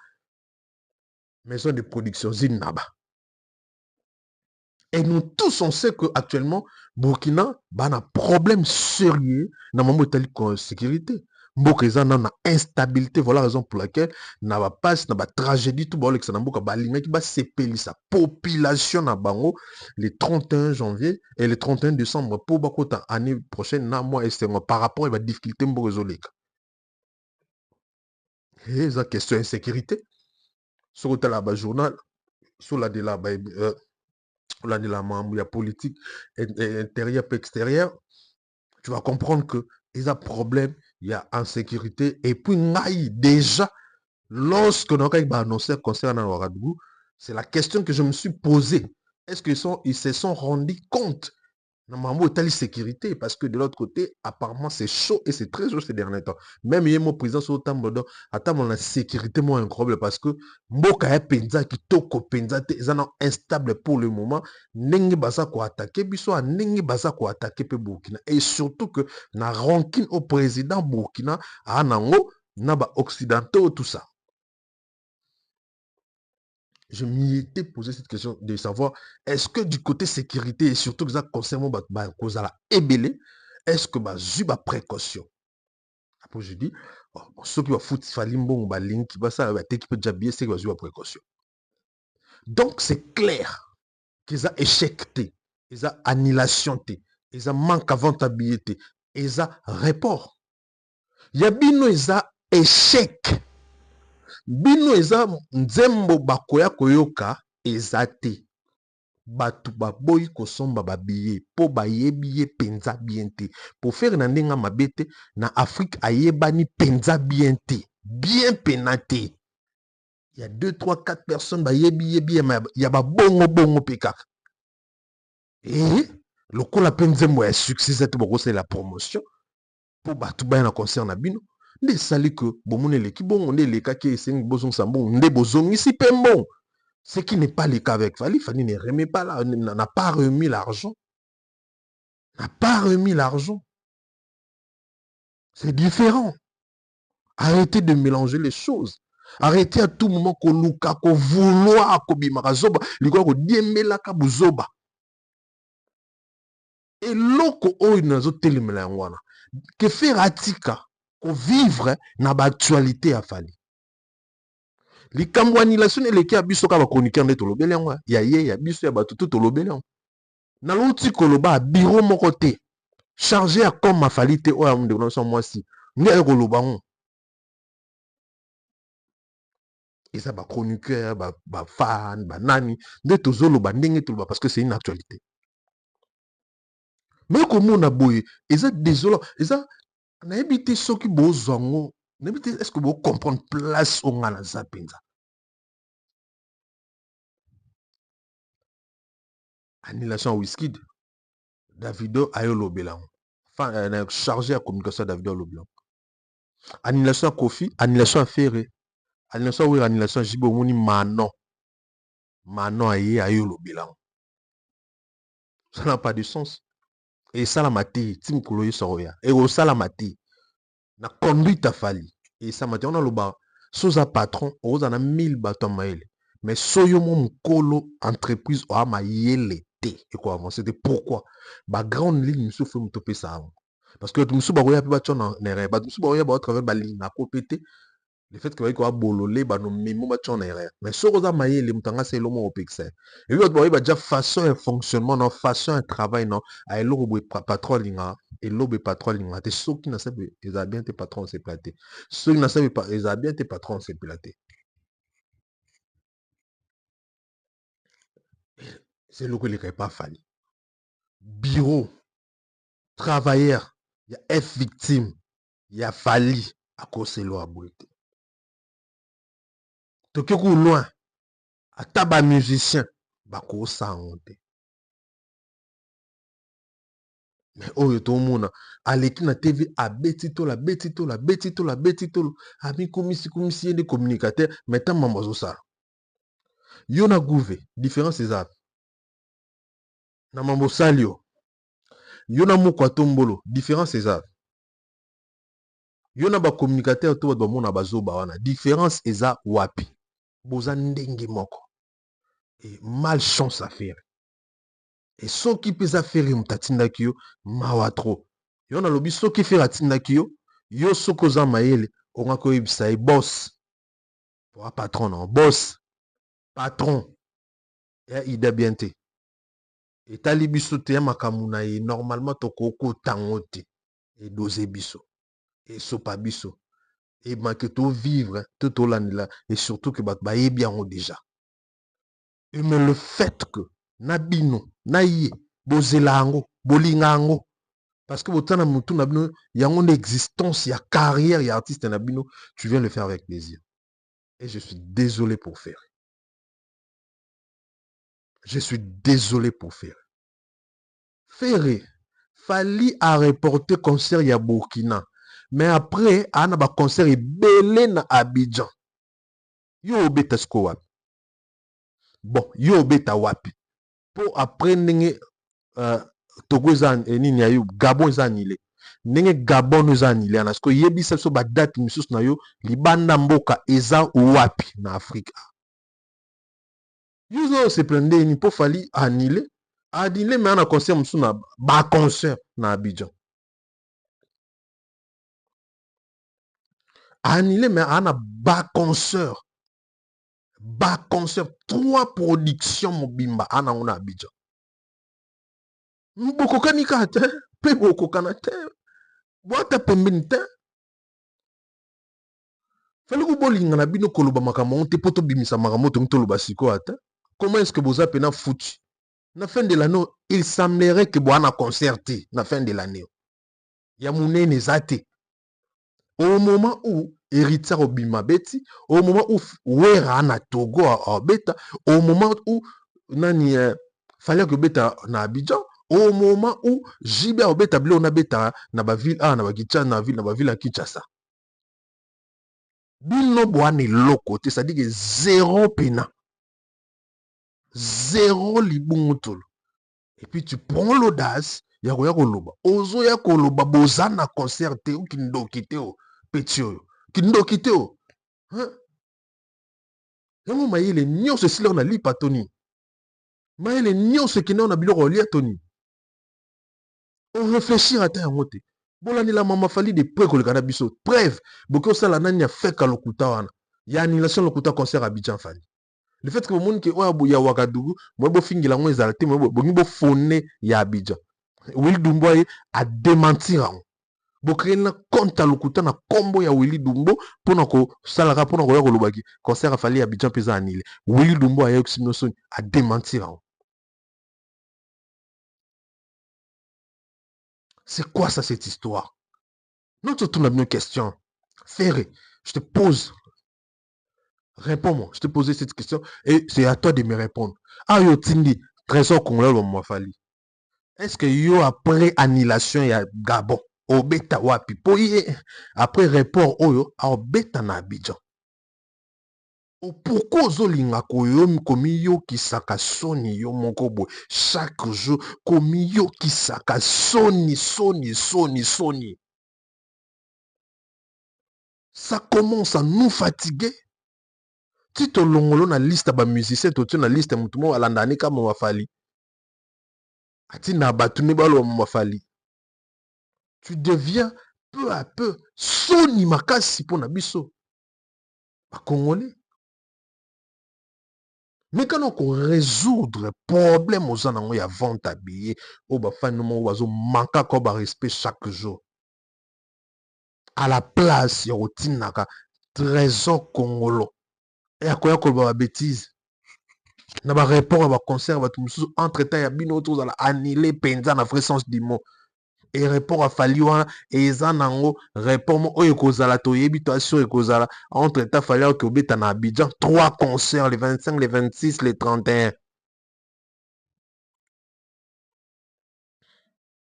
Speaker 4: Maison de production, zin Naba. Et nous tous, on sait qu'actuellement, Burkina a un problème sérieux dans la sécurité. Mboka na instabilité, voilà la raison pour laquelle na ba passe na ba tragédie tout bolek na mboka balinga ki ba sepeli sa population na bango le 31 janvier et le 31 décembre pour bakota année prochaine na mois est par rapport à la difficulté mboka zoleka. Et la question insécurité sur la ba journal sur la de la ba la de la membre politique intérieur et extérieur, tu vas comprendre que il y a problème, il y a insécurité. Et puis, déjà, lorsque nous avons annoncé concernant Ouagadougou, c'est la question que je me suis posée. Est-ce qu'ils se sont rendus compte normalement telle sécurité? Parce que de l'autre côté, apparemment, c'est chaud et c'est très chaud ces derniers temps. Même hier, mon président sur le temps, attends, la sécurité, moi, incroyable parce que Mboka ya penza qui toko penza te, ils sont instables pour le moment. Nengi baza ko attaquer, biso a nengi baza ko attaquer pe Burkina. Et surtout que na rancune au président Burkina, à Nango, na ba occidentaux, tout ça. Je m'y étais posé cette question de savoir est-ce que du côté sécurité et surtout que ça concerne cause à la ébélé, est-ce que zuba précaution? Après je dis ceux qui va foutre falimbo ba link qui va ça va t'équipe déjà bien c'est que zuba précaution. Donc c'est clair qu'ils a échecté, ils a annulation té, ils a manque à ventabilité, ils a report. Yabino ils a échec. Bino eza nzembo bakoya koyoka eza te. Batu baboyi kosomba babiye po bayebi penza bien te. Pour faire na ndenga mabete na Afrique ayebani penza bien te. Bien penate. Il y a 2, 3, 4 personnes bayebi bien il y a ba bongo peka. Et lokola penzembo ya succès cette boko c'est la promotion pour batu ba na concert na bino. Nde sali que bomone leki bongo nde leka ki esengi bozong sambo nde bozong ici pembo. Ce qui n'est pas le cas avec Fally. Fally ne remet pas là, n'a pas remis l'argent. N'a pas remis l'argent. C'est différent. Arrêtez de mélanger les choses. Arrêtez à tout moment qu'on luka, qu'on vouloir, qu'on bimarazoba, qu'on diembela kabuzoba. Et loko o inazo telimela ngwana. Que faire atika qu'on vivre na ba actualité à Fally. Likambo annulation eleki abiso ka ba chroniqueur nde tolobeli yango ya ye ya biso ya batutu tolobeli yango na loti koloba bureau moko te chargé à comme ma Fally te oya munde na so mwasi nde ay koloba ngo eza ba chroniqueur ba fan ba nani nde tozoloba ndenge toloba parce que c'est une actualité mais comme na boye eza désolant eza na ebité soki bozango na ebité est-ce que vous comprendre place au ngana za penza. Annulation Wizkid, Davido Ayolo Belan. Enfin, chargé à communication Davido Ayolo Belan. Annulation Kofi, annulation Ferré. Annulation oui, annulation Jibo Mouni Manon. Manon Aye Ayolo Belan. Ça n'a pas de sens. Et ça la mati, Tim Kouloye Soroya. Et au salamati, na conduite à Fally. Et ça m'a dit, on a le bas, sous un patron, on a 1000 bâtons maïl. Mais soyo mon mkolo entreprise o ama yele te et quoi avancer. C'était pourquoi ba grande ligne nous fait mutopé ça. Parce que nous sommes ba pa chona nere ba nous sommes ba travers ba ligne na kopete. Le fait que va quoi bololé ba no memo ba chona nere. Mais soroza mayele mutanga c'est le mot pixel. Et puis ba déjà façon un fonctionnement non façon un travail non a elo bo patron linga et lobe patron linga te ceux qui na sabe ils a bien tes patrons c'est platé. Ceux qui na sabe pas ils a bien tes patrons c'est platé. C'est le que les pas fallu. Bureau, travailleur, il y a F victime, il y a fallu à cause de l'eau à boiter. Donc, loin, à tabac musicien, bah, cause ça honte. Mais oh, tout le monde, à l'équipe na TV, à betito, la betito, la betito, la betito, à mi commissi, des communicateurs, maintenant, maman, ça. Yona gouvé, différence c'est ça. Na mambo salio. Yona moko tombolo, différence c'est ça. Yona ba communicateur to ba mona bazoba wana. Différence eza wapi. Boza ndenge moko. Et malchance à faire. Et ce qui peut faire mtatinda kiyo mawa trop. Yona lobi so qui fait atinda kiyo yo soko za maele onga ko ibisa e boss. Pour patron non, boss. Patron. Ya ida biente. Et tali biso te makamuna e normalement to koko tangote. Et doze biso. Et sopa biso. Et que tout vivre tout au là et surtout que bah bien déjà. Et mais le fait que nabino naie bozelango bolingango parce que autant na mutu nabino ya une existence ya carrière ya artiste nabino tu viens le faire avec plaisir et je suis désolé pour faire. Je suis désolé pour faire. Ferré fallait à reporter concert ya Burkina. Mais après, on a un concert belé na Abidjan. Yo beta sko wapi. Bon, yo beta wapi. Pour après, Togo zan nini ya yo, Gabon zan ile. Nenge Gabon zan ile. Anasko yebi so ba date misus na yo, libanda mboka eza wapi na Afrika. Yo zo se prende ni po fali anile. Anile mais on a concert misus na ba concert na Abidjan. Annulé, mais on a bas concert. Bas concert. 3 productions mobimba. On a Abidjan. Mboko kanika te. Pe boko kanate. Boata pembente. Fallait que bolinga na bino koloba makamonte poto bimisa makamoto ntoloba siko ata. Comment est-ce que boza pena foutu? Na fin de l'année, il semblerait que boana concerté. Na fin de l'année. Ya munene zate. Au moment où héritier Obima Beti, au moment où Wera na Togo a Beta, au moment où nani fallait que Beta na Abidjan, au moment où Jibe a Beta blé on a Beta na ba ville na ba Kicha na ba ville à Kinshasa. Bino boane loko, c'est-à-dire que zéro pena. Zéro libungutolo. Et puis tu prends l'audace, ya koloba. Ozo ya koloba bozana concerté ou kindo kiteo. Petio. Kindo kiteo. Hein? Yango mayele nyonso sila on a li patoni. Mayele nyonso kina on a biloko li atoni. On réfléchir à ta yangote. Bolani la mama fali de preuve ko le kana biso. Preuve. Boko sala nani ya feka lokuta wana. Ya annulation lokuta concert à Abidjan fali. Le fait que le monde qui est à Ouagadougou, moi je fingi la moise arrêté, moi je fondé ya Abidjan. Willy Dumbo a démenti ran. Bokre na compte à lokuta na combo ya Willy Dumbo pour na ko salara pour na ko ya kolobaki concert a fallu Abidjan pesa annulé. Willy Dumbo a démenti ran. C'est quoi ça cette histoire? Non, tu tournes une question. Ferré, je te pose. Réponds-moi, je te posais cette question et c'est à toi de me répondre. Ah yo tindi, trésor congolais le mafali. Est-ce que yo après annulation ya Gabon, au beta wapi poye après report oyo au beta na Abidjan. Pourquoi zolinga koyo komi yo kisaka soni yo moko boy chaque jour komi yo kisaka soni. Ça commence à nous fatiguer. ti tolongolo na liste ba musicien to na liste mutu mo alandani kama wafali ati na batu ne balo wafali, tu deviens peu à peu soni makasi pona biso ba congolais. Mais quand on résoudre problème aux gens ya vente à billets au ba fan mo wazo manka ko ba respect chaque jour à la place ya otinaka trésor congolo et akoya ko ba bêtise na ba rapport à ba concert ba tout entre temps ya bino tous ala annuler penza na vrai sens du mot et rapport à fali wana eza nango rapport mo oyo kozala to yebi to assure kozala entre temps fali ko beta na Abidjan 3 concerts les 25 les 26 les 31.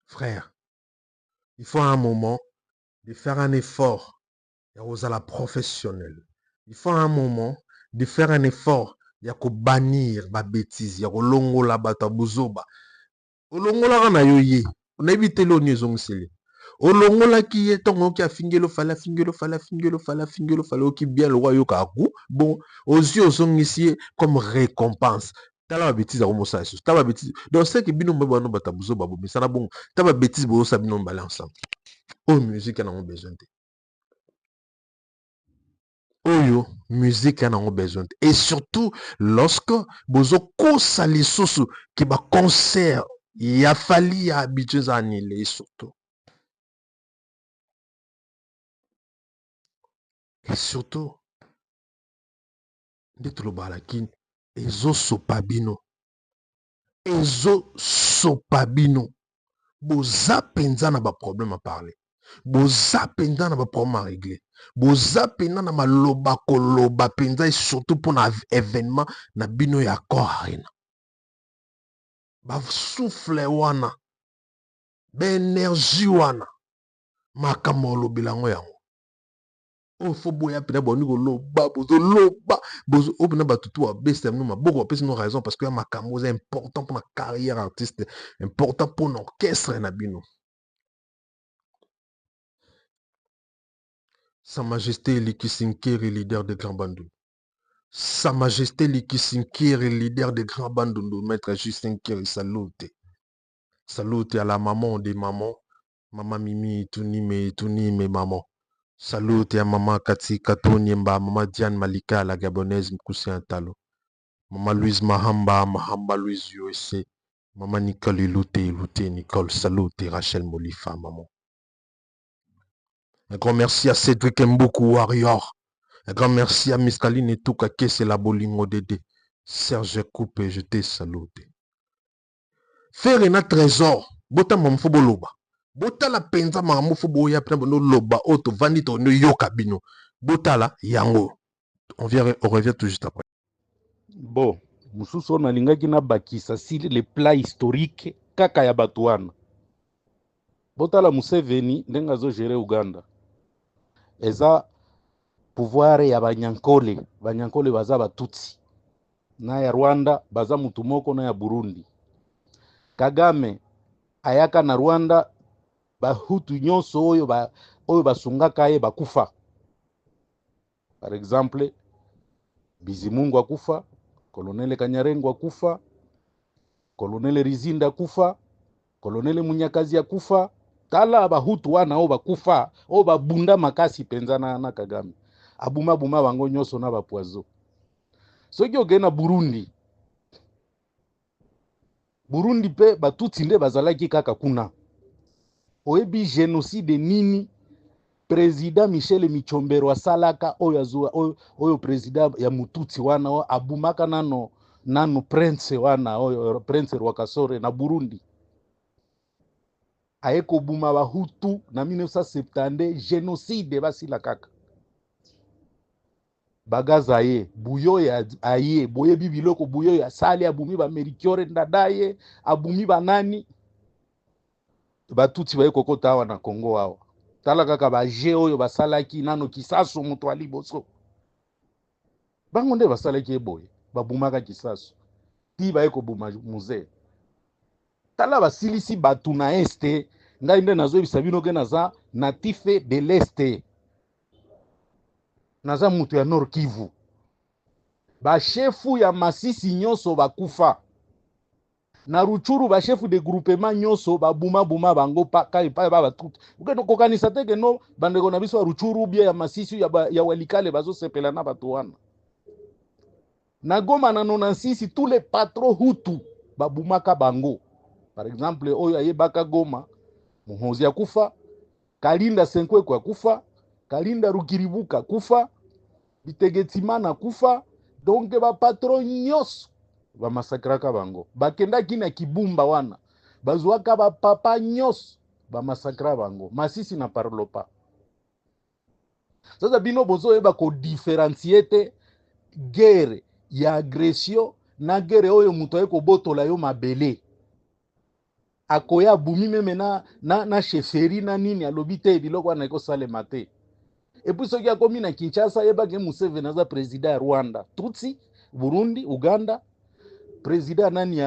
Speaker 4: Frère, il faut un moment de faire un effort ya kozala professionnel. Il faut un moment de faire un effort ya ko bannir ba bêtises ya kolongola bato buzoba olongola na yo ye on évite lo nyezongisele olongola ki ye tongo ki afingelo fala ki bien le roi yo kaku bon aux yeux osongisi comme récompense tala ba bêtises ya komosa yesu tala ba bêtises donc c'est que bino mbeba no bata buzoba bo misana bon tala ba bêtises bo sa bino mbala ensemble oh musique en a besoin de oyo musique en a besoin de. Et surtout lorsque bozo kosa lisusu ki ba concert ya fali ya habitués à annuler surtout. Et surtout, nde tolobalaki ezo sopa bino. Ezo sopa bino. Boza penza na ba problème à parler. Boza penza na ba problème à régler. Boza penza na maloba koloba penza et surtout pour na événement na bino ya korina. Ba souffle wana. Ba énergie wana. Makamolo bilango yango. Oh, faut boya pena boni ko loba bozo obina batutu a beste no maboko pesi no raison parce que ya makambo c'est important pour la carrière artiste, important pour l'orchestre na bino. Sa Majesté Likisinkeri, leader de Grand Bandundu. Sa Majesté Likisinkeri, leader de Grand Bandundu, maître Justin Keri, salute. Salute à la maman des mamans, maman Mimi Tunime maman. Salute à maman Kati Katonyemba, maman Diane Malika, la gabonaise Mkoussi Antalo. Maman Louise Mahamba Louise USA. Maman Nicole Ilute Nicole. Salute Rachel Molifa, maman. Un grand merci à Cédric Mboukou Warrior. Un grand merci à Miskaline et Touka Kesse la Bolingo Dédé. Serge Coupe, je te salute. Faire un trésor. Bota mamfobo loba. Bota la penza mamfobo ya pena bono loba. Oto vanito no yoka bino. Bota la yango. On revient tout juste après.
Speaker 5: Bon, mususu on alingaki na bakisa si les plats historiques kaka ya batuana. Bota la Museveni ndenga zo gérer Uganda. Eza pouvoir ya banyankole baza batutsi. Na ya Rwanda baza mutumoko na ya Burundi. Kagame ayaka na Rwanda bahutu nyonso oyo basungaka ye bakufa. Par exemple, Bizimungu akufa, Colonel Kanyarengo akufa, Colonel Rizinda akufa, Colonel Munyakazi akufa. Tala bahutu wana o bakufa o babunda makasi penza na Kagame. Abuma bango nyonso na bapoizo. Soki ogena Burundi pe batuti nde bazalaki kaka kuna. Oyebi génocide nini président Michel Michombero asalaka oyo président ya Mututsi wana abumaka nano prince wana oyo prince Rwakasore na Burundi. Aeko buma bahutu na 1970 génocide basila kaka. Bagaza ye buyo ya aye boye bibiloko buyo ya sali abumi ba Merikiore Ndadaye abumi banani batuti baye kokota awa na Kongo awa. Tala kaka baje oyo basalaki nano Kisasu mutu ali boso. Bango nde basalaki eboye babumaka Kisasu. Ti baye ko buma musée. Tala basilisi batu na este ngai nde nazo bisabino ke naza natife de l'este. Naza mutu ya Nord Kivu. bashefu ya Masisi nyonso bakufa na Ruchuru bashefu de groupement nyonso babuma bango kai pa ba batutu ukeno kokanisa teke no bandeko na biso ya Ruchuru bia ya Masisi ya Walikale bazo sepela na batu wana na Goma na 96 tous les patrons Hutu babumaka bango. Par exemple oyo ayebaka Goma Muhozi akufa, Kalinda Senkweku akufa, Kalinda Rukiribuka kufa, Bitegetimana kufa. Donc ba patron nyos ba masakraka bango. Bakendaki na Kibumba wana bazwaka ba papa nyos ba masakra bango. Masisi na parlo pas. Sasa bino bozo eba ko differentiate guerre ya agression na guerre oyo muto eko botola yo mabele. Akoya bumi meme na chefferie na nini alobi te biloko wana eko salema te. Et puis soki akomi na Kinshasa yeba ke Museveni aza président ya Rwanda, Tutsi, Burundi, Uganda, président nani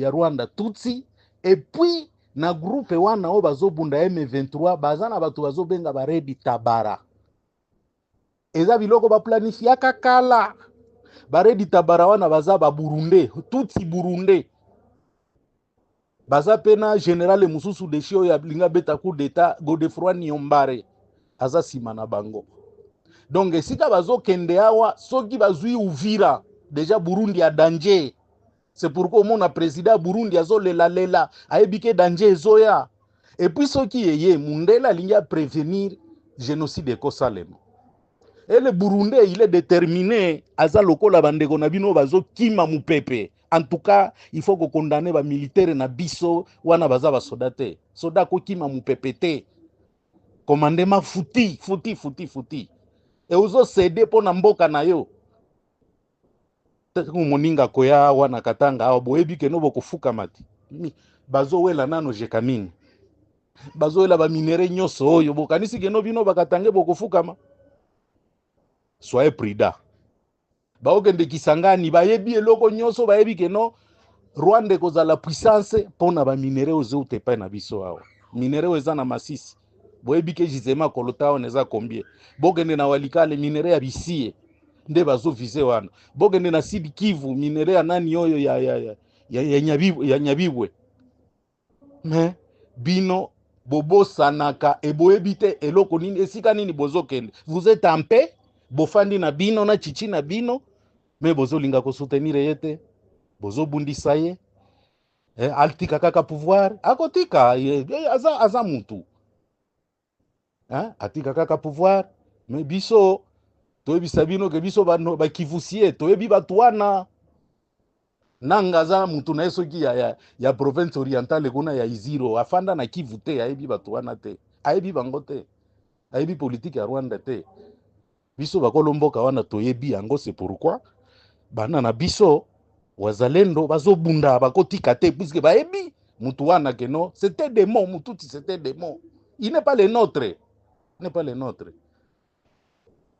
Speaker 5: ya Rwanda, Tutsi, et puis na groupe wana o bazobunda M23 bazana bato bazobenga baredi tabara. Eza biloko ba planifiaka kala. Baredi tabara wana baza ba Burunde, Tutsi Burunde. Baza pena général mususu de shio ya linga beta coup d'état Godefroid Nyombare aza sima na bango. Donc esika bazo kende awa soki bazui Uvira déjà Burundi a danger. C'est pourquoi mon président Burundi azo lela aebike danger zoya. Et puis soki yeye mundela linga prévenir génocide ko salemo. Et le Burundais il est déterminé aza lokola bandeko na bino bazo kima mupepe. En tout cas, il faut qu'on condamne les militaires na biso wana baza ba soldate. Soda ko kima mupepete. Commandement futi. Et ozo céder pour na mboka na yo. Teko moninga koya wana katanga awa boyebi ke no boko fuka mati. Bazo wela nano jekamini. Bazo wela ba minere nyoso oyo bokanisi ke no bino bakatange boko fuka ma. Soyez prudent. Baokende Kisangani bayebi eloko nyonso bayebi ke no Rwanda koza la puissance pona ba minere ozo tepa na biso awa. Minere eza na Masisi. Boyebi ke jizema kolota on eza combien. Bokende na Walikale minere ya bisie nde bazo viser wana. Bokende na Sud Kivu minere ya nani oyo ya Nyabibwe. Mais bino bobo sanaka e boyebi te eloko nini esika nini bozo kende. Vous êtes en paix, bofandi na bino na chichi na bino. Mais bozo linga ko soutenir yete bozo bundisa ye altika kaka pouvoir akotika aza muntu atika kaka pouvoir. Mais biso toyebi sabino ke biso ba kivusie toyebi batuana nanga za muntu na esoki ya province orientale kuna ya Iziro afanda na Kivu te ayebi batuana te ayebi bango te ayebi politique ya Rwanda te. Biso bakolomboka wana toyebi yango. C'est pourquoi bana na biso wazalendo bazobunda bakotika te puisque baebi mutu wana ke no c'était des mots mututi c'était des mots. Il n'est pas le nôtre. Il n'est pas le nôtre.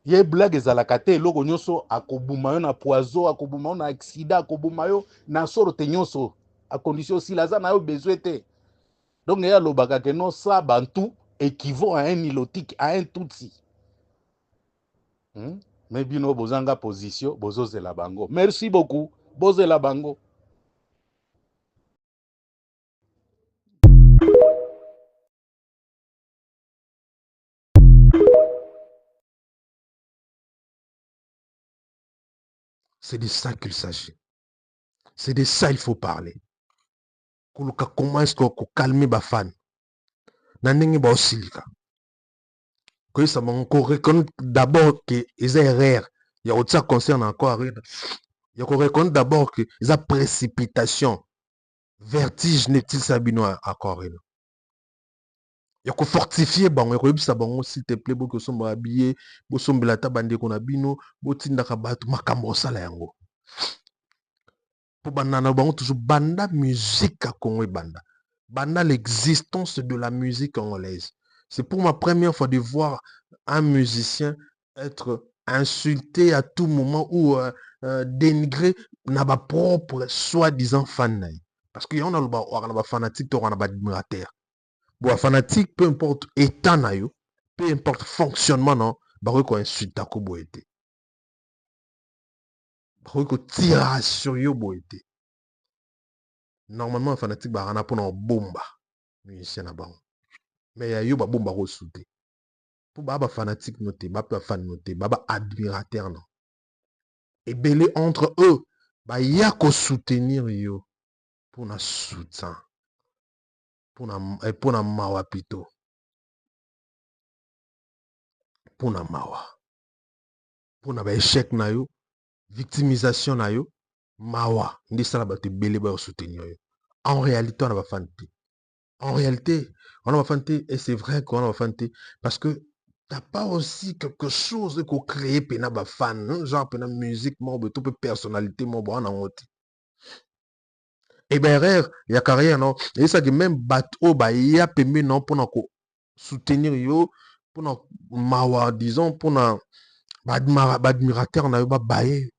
Speaker 5: Ye blague ezalaka te eloko nyonso akobuma yo na poison akobuma yo na accident akobuma yo na sorte nyonso a condition si laza na yo besoin te. Donc ya lobaka ke no sa bantu équivaut à un nilotique à un tutsi. Mais bino bozanga position bozozela bango. Merci beaucoup. Bozela bango.
Speaker 4: C'est de ça qu'il s'agit. C'est de ça il faut parler. Comment est-ce qu'on calme les fans? Nanenge ba osilika. Que ça m'a encore reconnaître d'abord que les erreurs. Il y a autre ça concerne encore. Il y a qu'on reconnaître d'abord que les précipitation, vertige n'est-il sabino encore. Il y a qu'on fortifier bango. Il y a ça bango s'il te plaît beaucoup sombre habillé, beaucoup sombre la tabande qu'on a bino, beaucoup t'indakabatu makambo sala yango. Pour banana bango toujours banda musique à Congo banda. Banda l'existence de la musique congolaise. C'est pour ma première fois de voir un musicien être insulté à tout moment ou dénigré na ba propre soi-disant fan. Parce qu'il y en a le fanatique, on a ba admirateur. Bon, fanatique, peu importe état na yo, peu importe fonctionnement non, ba ko insulte ko boete. bakoki kotira sur yo boye te. Normalement fanatique bakana mpona bomba musicien na bango, mais ya yo babomba kosu te mpo baa bafanatique no te bape bafani no te baa baadmirateur no ebele entre eux baya kosoutenir yo mpona soutien mpona mawa pito mpona mawa mpona baéchec na yo victimisation na yo mawa nde esala bato ebele bayosoutenir yo. En réalité wana bafani te, en réalité wana bafani te, et c'est vrai que wana bafani te parce que t'as pas aussi quelque chose qu'on crée pena bafan genre pena musique moko to pe personnalité moko wana ngo te. Et ben rare ya carrière non et ça que même bato baya pembe non mpona ko soutenir yo mpona mawa disons mpona baadmirateur na yo babaye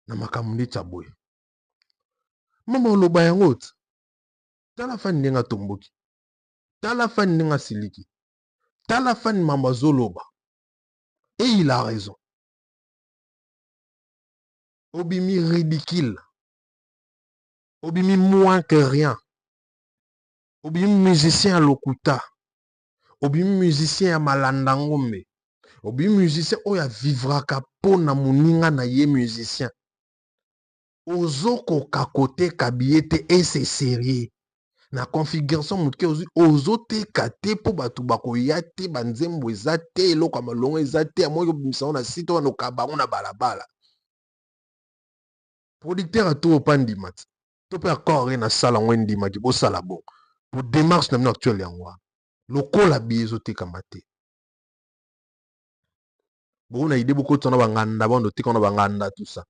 Speaker 4: na makambo neti ya boye mama oloba yango te tala fani ndenge atomboki, tala fani ndenge asiliki, tala fani mambo azoloba et il a raison. Obimi ridicule, obimi moins que rien, obimi musicien à lokuta, obimi musicien à malandangombe, obimi musicien oya vivraka po na moninga na ye musicien. Ozo kote kabiete et c'est sérieux. Na configuration moutke ozo te kate po batu bakoya te banzembo eza te eloko ya malongo eza te amoki obimisa na site wana okabango na balabala. Producteur a tout pas ndima te to pe akore na sala ngo ndima ki bosala bon pour démarche na mino actuelle yango lokola biezo te kamate bo na idée beaucoup tona banganda bondo te kona banganda tout ça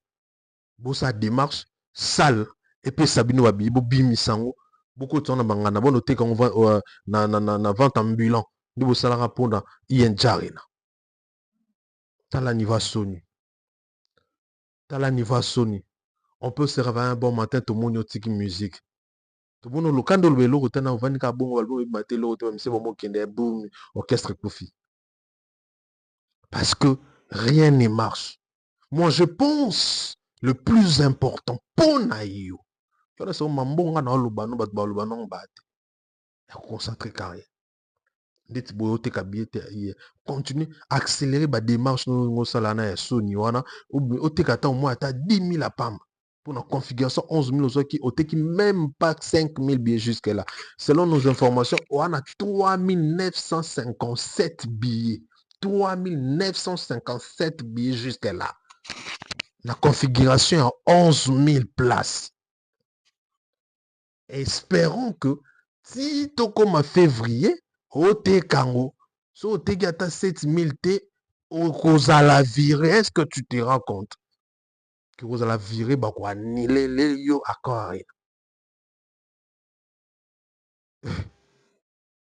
Speaker 4: bosa démarche sale et puis sabino babi bo bimisango beaucoup tona banganda bondo te quand na vente ambulant ndi bosala rapona yenjarina tala niveau soni tala niveau soni. On peut se réveiller un bon matin, tout le monde a une musique. Tout le monde, quand on le veut, on va dire bon, on va battre l'autre, c'est bon, qui est boum, orchestre profit. Parce que rien ne marche. Moi, je pense le plus important pour naïo. Il y a des mambonga na lubano, bat balubano bat. Concentrer carré. Dites boyote kabiete continue accélérer ba démarche no salana ya soni wana ou te kata au moins ata 10 000 à pam. Pour la configuration 11 000 qui ont même pas 5 000 billets jusque là. Selon nos informations, on a 3 957 billets. 3 957 billets jusque là. La configuration est 11 000 places. Espérons que si tu comme en février, au Kango, si au gata 7 000 T, au la virer, est-ce que tu te rends compte? Que vous allez virer bah quoi annuler les yo encore rien.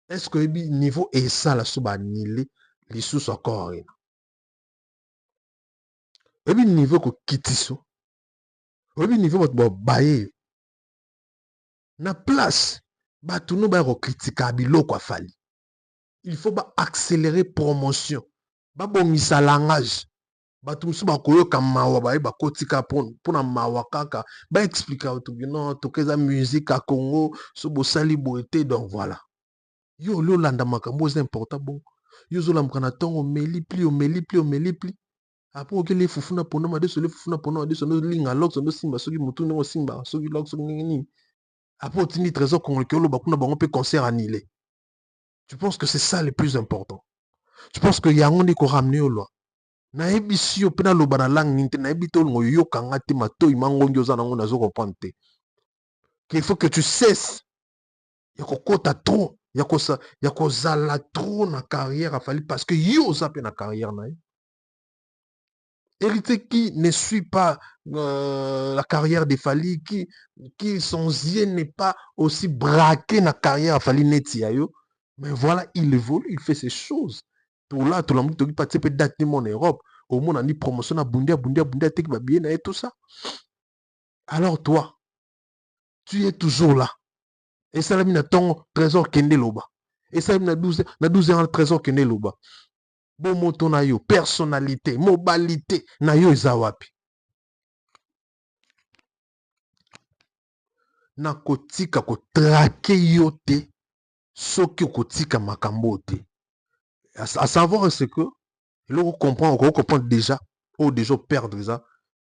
Speaker 4: Est-ce que le niveau est ça là sous annuler les sous encore rien. Et puis niveau que kitiso. Et puis niveau votre bailler. Na place bah tout nous bah critiquer bilo quoi fali. Il faut bah accélérer promotion. Bah bon misa langage. Bato musu bakoyoka mawa baye bakotika pona mawa kaka ba expliquer auto non tokeza musique à Congo so bosali boete donc voilà yo lo landa makambo c'est important bon yo zo lamka na tongo meli pli apo ke le fufuna pona ma de so le fufuna pona de so no linga lok so no simba soki mutu no simba soki lok so nini apo tini trésor congolais ke lo bakuna bango pe concert annulé. Tu penses que c'est ça le plus important? Tu penses que yango ni ko ramener au loin? Naebi si yo pena loba na langue ninte naebi to ngo yokanga te matoi mangongi oza nango nazo comprendre te. Qu'il faut que tu cesses ya kokota trop ya kozala trop na carrière afali parce que yo za pe na carrière na ye. Héritier qui ne suit pas la carrière de Fali, qui son yeux n'est pas aussi braqué na carrière afali neti ya yo, mais voilà il évolue, il fait ses choses. Tout là, tout le monde qui participe date en Europe, au monde on dit promotion à Bundia, tek babien et tout ça. Alors toi, tu es toujours là. Et ça mis ton trésor kende loba. Et ça mis na 12 ans le trésor kende loba. bomoto na yo, personnalité, mobilité na yo eza wapi. Na kotika kotrake yo te soki kotika makambo te. À savoir ce que on comprend déjà ou déjà perdre ça.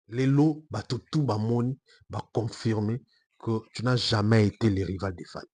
Speaker 4: Les lots bato tout ba moni ba confirmer que tu n'as jamais été le rival des Fally.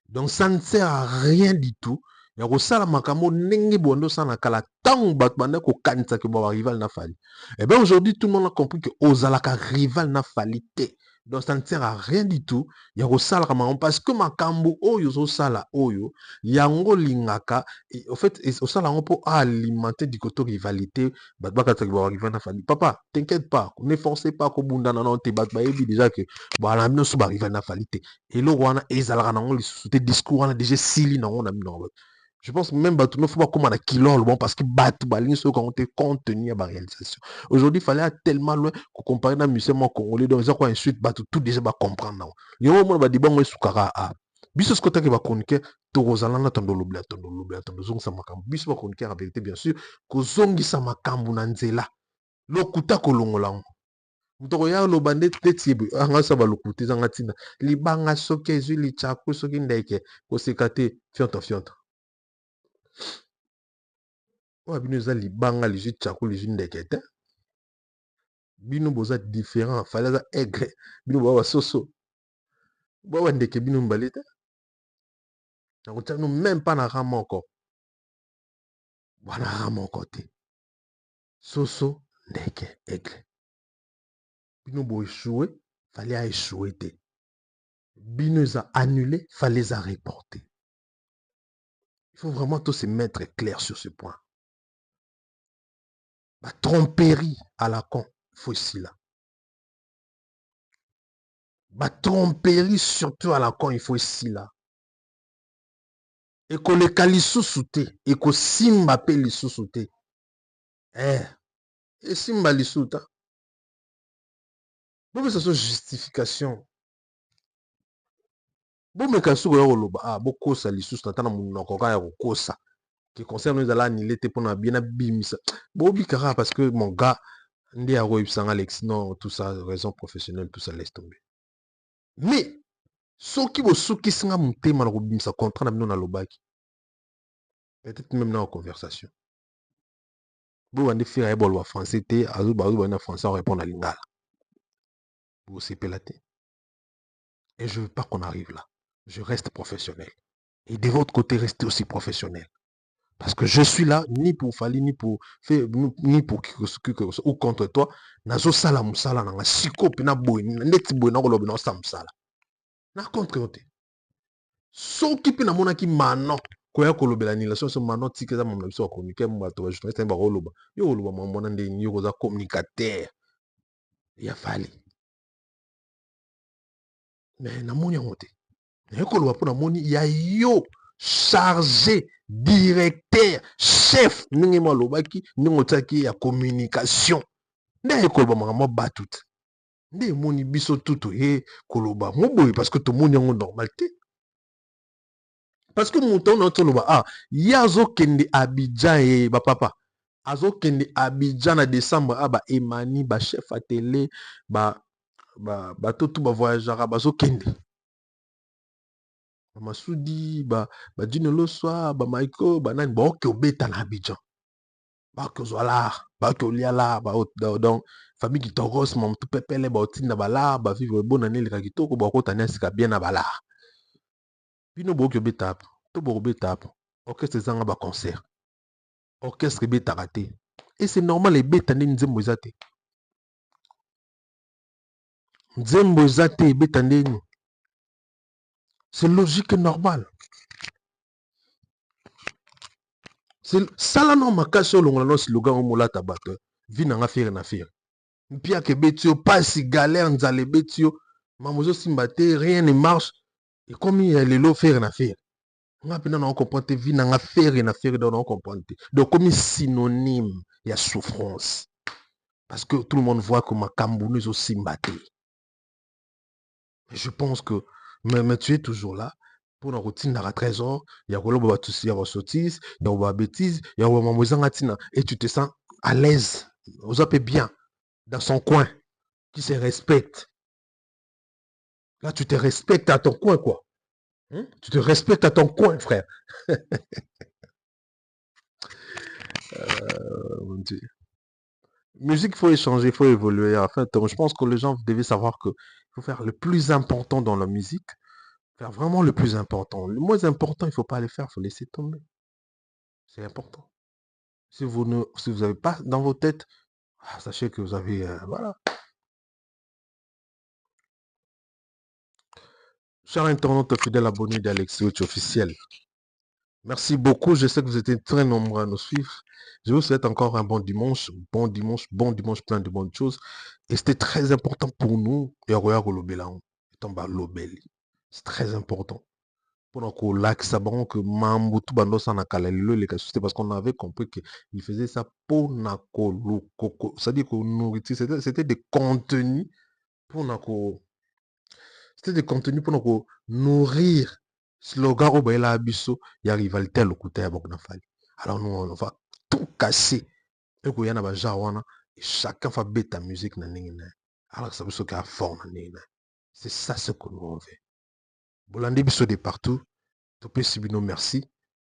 Speaker 4: Donc ça ne sert à rien du tout. Ya ko sala makambo ndenge bondo sana kala tango bat banda ko kanisa ke ba rival na Fally. Et bien aujourd'hui tout le monde a compris que Ozalaka rival na Fally te. Donc ça ne sert à rien du tout. Ya ko sala makambo parce que makambo oyo zo sala oyo yango lingaka au fait osala ngo pour alimenter du côté rivalité bat bakata ke ba rival na Fally. Papa, t'inquiète pas, ne forcez pas ko bunda na te bat ba ebi déjà que ba la mino so ba rival na Fally te. Et le wana ezalaka nango li sous discours wana déjà sili nango na mino. Je pense même que il ne faut pas comme un kilo bon parce que battre baling ce qu'on te contenir à la réalisation. Aujourd'hui, il fallait aller tellement loin qu'on compare dans musulman congolais donc ça quoi ensuite battre tout déjà va comprendre. Il y a un moment va dire bon moi soukara a. Biso ce côté qui va chroniquer to rozalana tondo lobla tondo zong sa makambu. Biso va chroniquer en vérité bien sûr ko zongi sa makambu na nzela. Lokuta kolongola. Mutoko ya lobande tetiebe anga sa ba lokuta zanga tina. Libanga soke ezwi lichaku soki ndeke ko sekate fianta. Bino eza libanga les tchako les ndekete bino boza différent fallait za aigre bino ba soso ba ndeke bino mbalete na nous même pas na rama encore bana rama encore te soso ndeke aigre bino bo échouer fallait échouer te bino za annulé fallait za reporter. Il faut vraiment tous se mettre clair sur ce point. La tromperie à la con, faut ici là. La tromperie surtout à la con, il faut ici là. Et qu'on les calisous sauté, et qu'on simba pe les sous-sauté. Et simba les sous-ta. Bon, mais ça soit justification. Bon, mais quand sous beaucoup ça les sous-ta, mon coca kosa. Qui concerne nous à l'année, pour na bien abimisa. Bon, bikara parce que mon gars, ndi a Alex, non, tout ça, raison professionnelle, tout ça laisse tomber. Mais, ceux qui singa mutema na kobimisa contrat na bino na lobaki. Peut-être même dans la conversation. Vous allez faire un bol français, en français, on répond à l'ingala. Vous c'est pélaté. Et je veux pas qu'on arrive là. Je reste professionnel. Et de votre côté, restez aussi professionnel. Parce que je suis là, ni pour Fally, ni pour faire, ni pour qui ou contre toi. Nazo sala musala na siko pina boy, net boy na kolobi na samsala. Na contre toi. So qui pina mona ki mano. Koya kolobela ni la so mano tike za mamna biso communiquer mo to journaliste ba koloba. Yo koloba mona nde ni yo za communicateur. Ya Fally. Mais na moni ngote. Na koloba pona moni ya yo chargé directeur chef ningi malobaki ningo taki ya communication. Nde koloba mama batut. Nde moni biso tutu he koloba mo boy parce que to moni ngo normalité. Parce que mon temps notre yazo kende Abidjan et ba papa azo kende Abidjan na décembre ba Emani ba chef à télé ba tout ba voyageur ba zo kende ba Masudi ba Dino Loswa ba Michael ba nan ba oke obeta na Abidjan ba ko zola ba ko liala ba donc famille qui toros mon tout pepele ba otinda ba la ba vivre bonne année le kitoko ba ko tania sika bien na bala. Bino boki obetap, to boki obetap, orchestre zanga ba concert. Orchestre beta raté. Et c'est normal les beta ni nzembo zate. Nzembo zate beta ndeni. C'est logique et normal. C'est ça là non makasi olongola no slogan o molata bato. Vi na ngafere na fere. Mpia ke betio pas si galère nzale betio. Mamozo simbate rien ne marche. Et comme il y a les lots faire na faire. On a compris vie na faire et na faire on comprend. Donc comme synonyme il y a souffrance. Parce que tout le monde voit que ma Cambouneuse aussi mbatté. Je pense que mais tu es toujours là. pour la routine dans la trésor, il y a quoi tout il y a sottise, il y a bêtise, il y a mamouizangatina et tu te sens à l'aise, vous appelez bien dans son coin, qui se respecte. Là, tu te respectes à ton coin, quoi. Tu te respectes à ton coin, frère. Mon Dieu. Musique, il faut échanger, il faut évoluer. En fait, je pense que les gens devaient savoir qu'il faut faire le plus important dans la musique. Faire vraiment le plus important. Le moins important, il ne faut pas le faire, il faut laisser tomber. C'est important. Si vous n'avez pas dans vos têtes, sachez que vous avez... voilà. Chers internautes fidèles abonnés d'Alexis Wetch officiel, merci beaucoup. Je sais que vous étiez très nombreux à nous suivre. Je vous souhaite encore un bon dimanche, plein de bonnes choses. Et c'était très important pour nous. C'est très important. Pour que lac sabon que mambo tout bando sana kalalilo les c'était parce qu'on avait compris qu'il faisait ça pour nakolo coco. C'est-à-dire que nourriture, c'était des contenus pour nako. C'était des contenus pour nous nourrir. Slogan au Baila Abisso, il y a rivalité à l'occulté à Boknafali. Alors nous, on va tout casser. Et qu'il y en a jawana, et chacun va bêter la musique. Alors ça veut dire qu'il y a forme. C'est ça ce que nous on fait. Bolandi Bisso de partout. Topé Sibino, merci.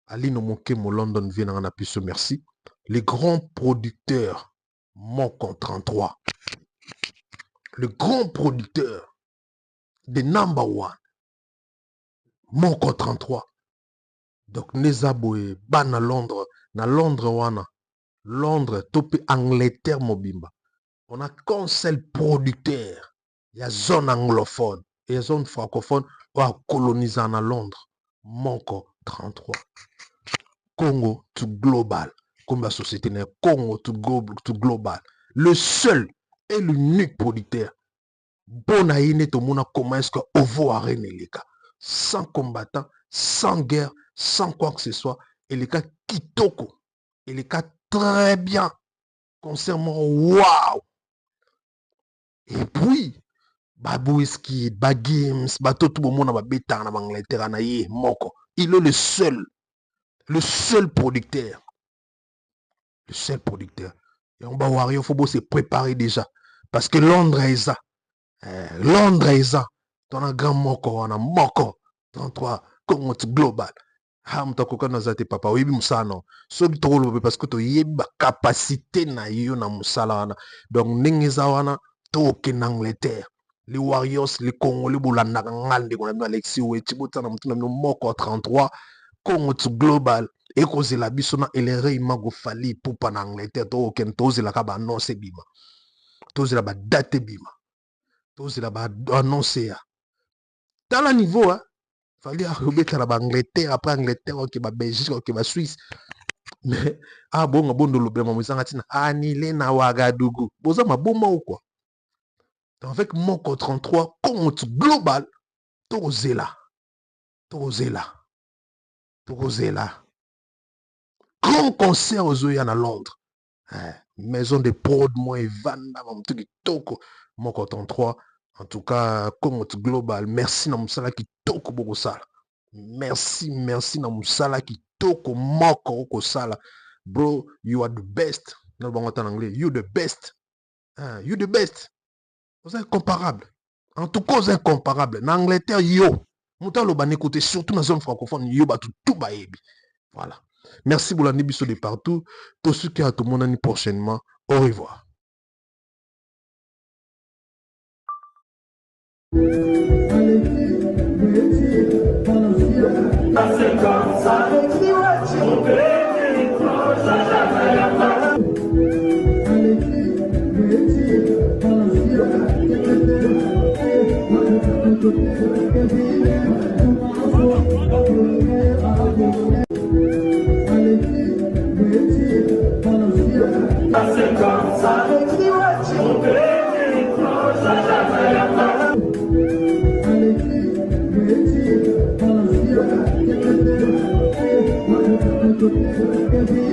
Speaker 4: Ali no Moke, mon London vient en Abisso, merci. Les grands producteurs, Moko 33. Le grand producteur. The number one. Moko 33. Donc, Nezaboe, ba na Londres wana. Londres, topé Angleterre mobimba. On a qu'un seul producteur. Il y a zone anglophone et zone francophone ou à coloniser à Londres. Moko 33. Congo to global. Comme la société n'est Congo to global. Le seul et l'unique producteur. Bonaïne to mona comment est-ce que Ovo arène les cas. Sans combattants, sans guerre, sans quoi que ce soit. Et les cas kitoko. Et les cas très bien. Concernant waouh. Et puis, Babouiski, Bagims, Batoto Bomona Babeta en Angleterre, Moko. Il est le seul producteur. Le seul producteur. Et on va voir, il faut se préparer déjà. Parce que Londres est ça. Londres est ça. Dans un grand Moko, on a Moko. 33, Congo global. Hamtakoka nazate papa, oui, moussano. Ce qui est parce que tu as une capacité na yo na moussala. Donc, n'engezawana, toke en Angleterre. Les Warriors, les Congolais, Boulana, Alexis Wetch, Moko 33, Congo global. Et cause la bisona et les réima go fali pour en Angleterre, token tose la kaba annonce bima. Tose la ba date bima. Tose la ba annonce. Dans le niveau, hein. Fallait remettre à l'Angleterre, après Angleterre, ok, Belgique, ok, Suisse. Mais, bon, de l'obé, annulé na Ouagadougou. Boza ma bon ou quoi? Avec Moko 33, compte global, Torozela. Grand concert aux Oyan à Londres. Maison de prod, moi, et Van, Toko, Moko 33. En tout cas, compte global. Merci Namusala qui toko beaucoup ça. Merci Namusala qui toko Moko Sala. Bro, you are the best. Non, bon, en anglais. You the best. You the best. Vous êtes incomparable. En tout cas, vous êtes incomparable. En Angleterre, yo. Mouta lo ban écouter, surtout dans la zone francophone, yo ba tout baébi. Voilà. Merci pour la Nibiso de partout. Pour ceux qui ont tout le monde prochainement. Au revoir.
Speaker 6: C'est comme ça,
Speaker 7: Thank you.